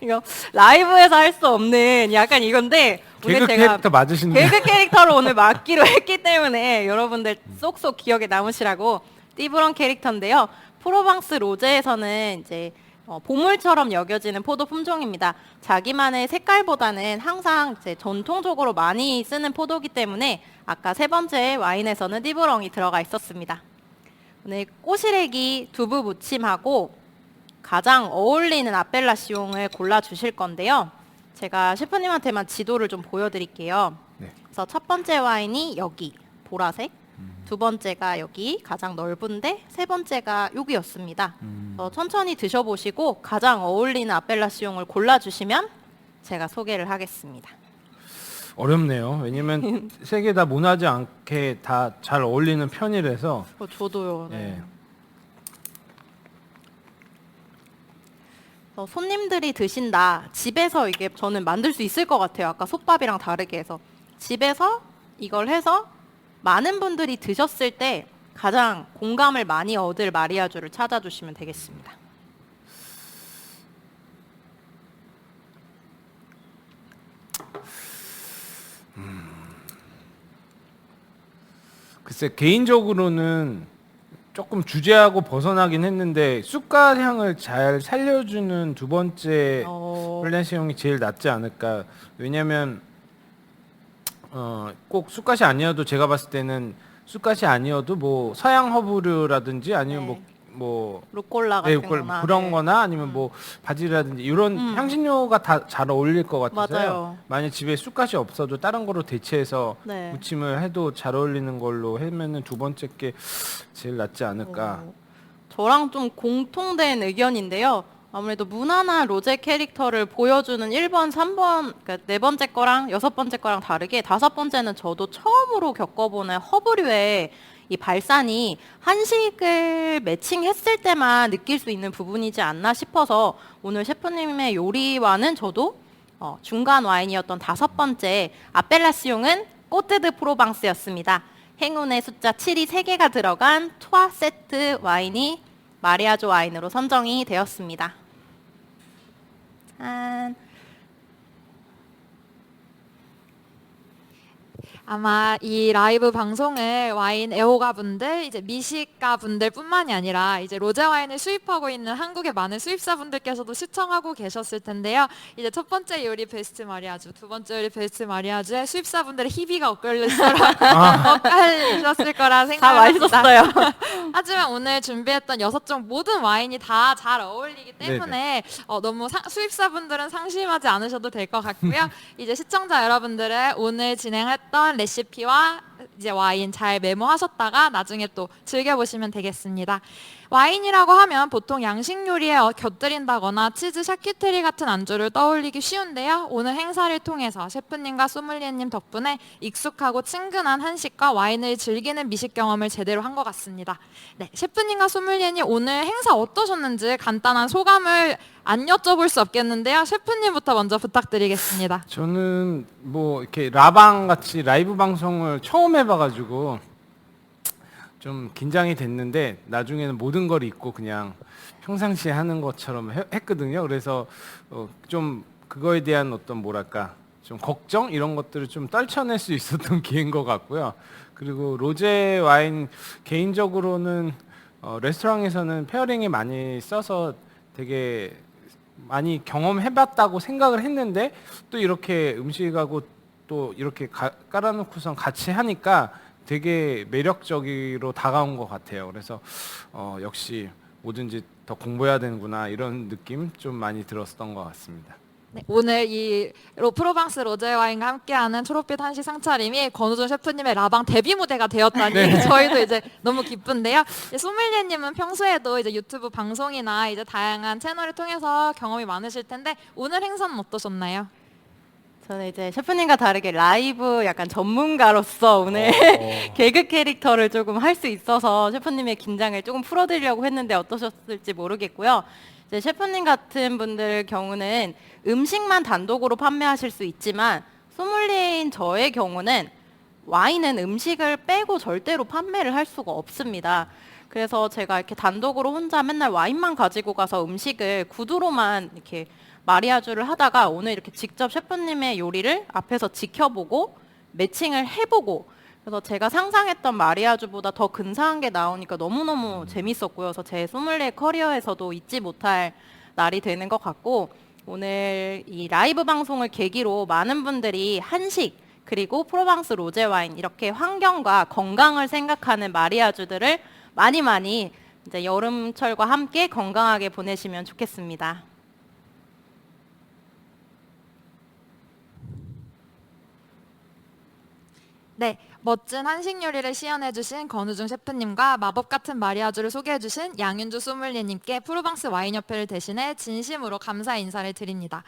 [SPEAKER 3] 이거 라이브에서 할 수 없는 약간 이건데
[SPEAKER 2] 개그
[SPEAKER 3] 오늘 제가
[SPEAKER 2] 캐릭터 맞으신데
[SPEAKER 3] 개그 캐릭터로 오늘 맡기로 했기 때문에 여러분들 쏙쏙 기억에 남으시라고 띠부렁 캐릭터인데요. 프로방스 로제에서는 이제 보물처럼 여겨지는 포도 품종입니다. 자기만의 색깔보다는 항상 이제 전통적으로 많이 쓰는 포도기 때문에 아까 세 번째 와인에서는 띠부렁이 들어가 있었습니다. 오늘 꼬시래기 두부 무침하고 가장 어울리는 아펠라시옹을 골라주실 건데요. 제가 셰프님한테만 지도를 좀 보여드릴게요.
[SPEAKER 2] 네.
[SPEAKER 3] 그래서 첫 번째 와인이 여기 보라색, 두 번째가 여기 가장 넓은데 세 번째가 여기였습니다. 천천히 드셔보시고 가장 어울리는 아펠라시옹을 골라주시면 제가 소개를 하겠습니다.
[SPEAKER 2] 어렵네요. 왜냐면 세 개 다 모나지 않게 다 잘 어울리는 편이라서.
[SPEAKER 3] 저도요. 네.
[SPEAKER 2] 예.
[SPEAKER 3] 손님들이 드신다. 집에서 이게 저는 만들 수 있을 것 같아요. 아까 솥밥이랑 다르게 해서. 집에서 이걸 해서 많은 분들이 드셨을 때 가장 공감을 많이 얻을 마리아주를 찾아주시면 되겠습니다.
[SPEAKER 2] 글쎄 개인적으로는 조금 주제하고 벗어나긴 했는데 쑥갓 향을 잘 살려주는 두 번째 플랜시용이 제일 낫지 않을까. 왜냐면 꼭 쑥갓이 아니어도 제가 봤을 때는 쑥갓이 아니어도 뭐 서양 허브류라든지 아니면
[SPEAKER 3] 네.
[SPEAKER 2] 뭐
[SPEAKER 3] 루꼴라
[SPEAKER 2] 네,
[SPEAKER 3] 같은 거나
[SPEAKER 2] 그런
[SPEAKER 3] 네.
[SPEAKER 2] 거나 아니면 뭐 바질이라든지 이런 향신료가 다 잘 어울릴 것 같아서요.
[SPEAKER 3] 맞아요.
[SPEAKER 2] 만약 집에 쑥갓이 없어도 다른 거로 대체해서
[SPEAKER 3] 네.
[SPEAKER 2] 무침을 해도 잘 어울리는 걸로 하면은 두 번째 게 제일 낫지 않을까.
[SPEAKER 3] 저랑 좀 공통된 의견인데요. 아무래도 무난한 로제 캐릭터를 보여주는 1번, 3번, 그러니까 네 번째 거랑 여섯 번째 거랑 다르게 다섯 번째는 저도 처음으로 겪어보는 허브류의 이 발산이 한식을 매칭했을 때만 느낄 수 있는 부분이지 않나 싶어서 오늘 셰프님의 요리와는 저도 중간 와인이었던 5번째 아펠라시옹은 꼬뜨드 프로방스였습니다. 행운의 숫자 7이 3개가 들어간 투아 세트 와인이 마리아주 와인으로 선정이 되었습니다. 짠.
[SPEAKER 1] 아마 이 라이브 방송을 와인 애호가 분들, 이제 미식가 분들뿐만이 아니라 이제 로제 와인을 수입하고 있는 한국의 많은 수입사분들께서도 시청하고 계셨을 텐데요. 이제 첫 번째 요리 베스트 마리아주, 두 번째 요리 베스트 마리아주에 수입사분들의 희비가 엇갈리셨을 거라
[SPEAKER 3] 다
[SPEAKER 1] 생각합니다.
[SPEAKER 3] 맛있었어요.
[SPEAKER 1] 하지만 오늘 준비했던 6종 모든 와인이 다 잘 어울리기 때문에 너무 수입사분들은 상심하지 않으셔도 될 것 같고요. 이제 시청자 여러분들은 오늘 진행했던 레시피와 이제 와인 잘 메모하셨다가 나중에 또 즐겨보시면 되겠습니다. 와인이라고 하면 보통 양식 요리에 곁들인다거나 치즈 샤키테리 같은 안주를 떠올리기 쉬운데요. 오늘 행사를 통해서 셰프님과 소믈리에님 덕분에 익숙하고 친근한 한식과 와인을 즐기는 미식 경험을 제대로 한 것 같습니다. 네, 셰프님과 소믈리에님 오늘 행사 어떠셨는지 간단한 소감을 안 여쭤볼 수 없겠는데요. 셰프님부터 먼저 부탁드리겠습니다.
[SPEAKER 2] 저는 뭐 이렇게 라방 같이 라이브 방송을 처음 해봐가지고 좀 긴장이 됐는데 나중에는 모든 걸 잊고 그냥 평상시에 하는 것처럼 했거든요. 그래서 좀 그거에 대한 어떤 뭐랄까 좀 걱정 이런 것들을 좀 떨쳐낼 수 있었던 기회인 것 같고요. 그리고 로제 와인 개인적으로는 레스토랑에서는 페어링에 많이 써서 되게 많이 경험해봤다고 생각을 했는데 또 이렇게 음식하고 또 이렇게 깔아놓고선 같이 하니까 되게 매력적으로 다가온 것 같아요. 그래서 역시 뭐든지 더 공부해야 되는구나 이런 느낌 좀 많이 들었던 것 같습니다.
[SPEAKER 1] 네, 오늘 이 프로방스 로제 와인과 함께하는 초록빛 한식 상차림이 권우준 셰프님의 라방 데뷔 무대가 되었다니 저희도 이제 너무 기쁜데요. 소믈리에님은 평소에도 이제 유튜브 방송이나 이제 다양한 채널을 통해서 경험이 많으실 텐데 오늘 행사는 어떠셨나요?
[SPEAKER 3] 저는 이제 셰프님과 다르게 라이브 약간 전문가로서 오늘 개그 캐릭터를 조금 할 수 있어서 셰프님의 긴장을 조금 풀어드리려고 했는데 어떠셨을지 모르겠고요. 이제 셰프님 같은 분들 경우는 음식만 단독으로 판매하실 수 있지만 소믈리에인 저의 경우는 와인은 음식을 빼고 절대로 판매를 할 수가 없습니다. 그래서 제가 이렇게 단독으로 혼자 맨날 와인만 가지고 가서 음식을 구두로만 이렇게 마리아주를 하다가 오늘 이렇게 직접 셰프님의 요리를 앞에서 지켜보고 매칭을 해보고 그래서 제가 상상했던 마리아주보다 더 근사한 게 나오니까 너무너무 재밌었고요. 그래서 제 소믈리에 커리어에서도 잊지 못할 날이 되는 것 같고 오늘 이 라이브 방송을 계기로 많은 분들이 한식 그리고 프로방스 로제 와인 이렇게 환경과 건강을 생각하는 마리아주들을 많이 이제 여름철과 함께 건강하게 보내시면 좋겠습니다.
[SPEAKER 1] 네, 멋진 한식 요리를 시연해주신 권우중 셰프님과 마법 같은 마리아주를 소개해주신 양윤주 소믈리에님께 프로방스 와인협회를 대신해 진심으로 감사 인사를 드립니다.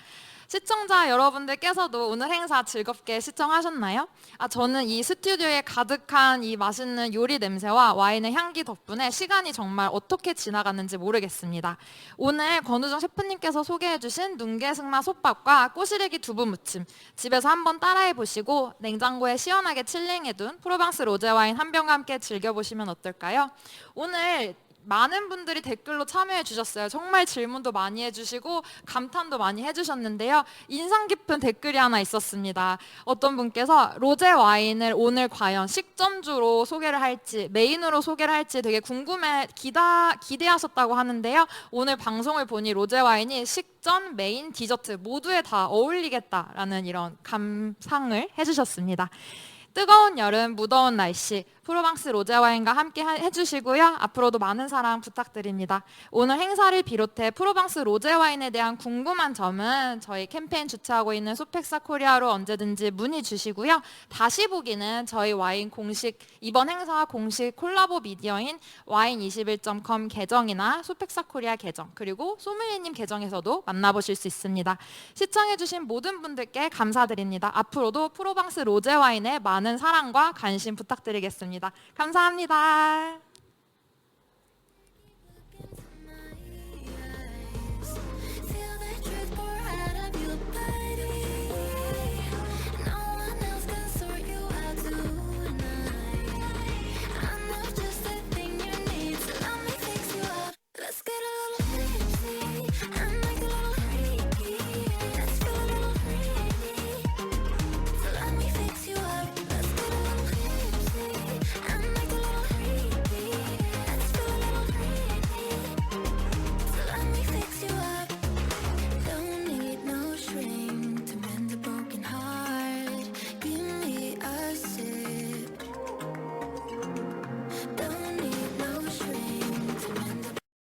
[SPEAKER 1] 시청자 여러분들께서도 오늘 행사 즐겁게 시청하셨나요? 저는 이 스튜디오에 가득한 이 맛있는 요리 냄새와 와인의 향기 덕분에 시간이 정말 어떻게 지나갔는지 모르겠습니다. 오늘 권우정 셰프님께서 소개해주신 눈개승마 솥밥과 꼬시래기 두부 무침 집에서 한번 따라해 보시고 냉장고에 시원하게 칠링해둔 프로방스 로제 와인 한 병과 함께 즐겨보시면 어떨까요? 오늘 많은 분들이 댓글로 참여해 주셨어요. 정말 질문도 많이 해주시고 감탄도 많이 해주셨는데요. 인상 깊은 댓글이 하나 있었습니다. 어떤 분께서 로제 와인을 오늘 과연 식전주로 소개를 할지 메인으로 소개를 할지 되게 기대하셨다고 하는데요. 오늘 방송을 보니 로제 와인이 식전, 메인, 디저트 모두에 다 어울리겠다라는 이런 감상을 해주셨습니다. 뜨거운 여름, 무더운 날씨, 프로방스 로제 와인과 함께 해주시고요. 앞으로도 많은 사랑 부탁드립니다. 오늘 행사를 비롯해 프로방스 로제 와인에 대한 궁금한 점은 저희 캠페인 주최하고 있는 소펙사 코리아로 언제든지 문의 주시고요. 다시 보기는 저희 와인 공식 이번 행사 공식 콜라보 미디어인 와인21.com 계정이나 소펙사 코리아 계정 그리고 소믈리에님 계정에서도 만나보실 수 있습니다. 시청해주신 모든 분들께 감사드립니다. 앞으로도 프로방스 로제 와인에 많은 사랑과 관심 부탁드리겠습니다. 감사합니다.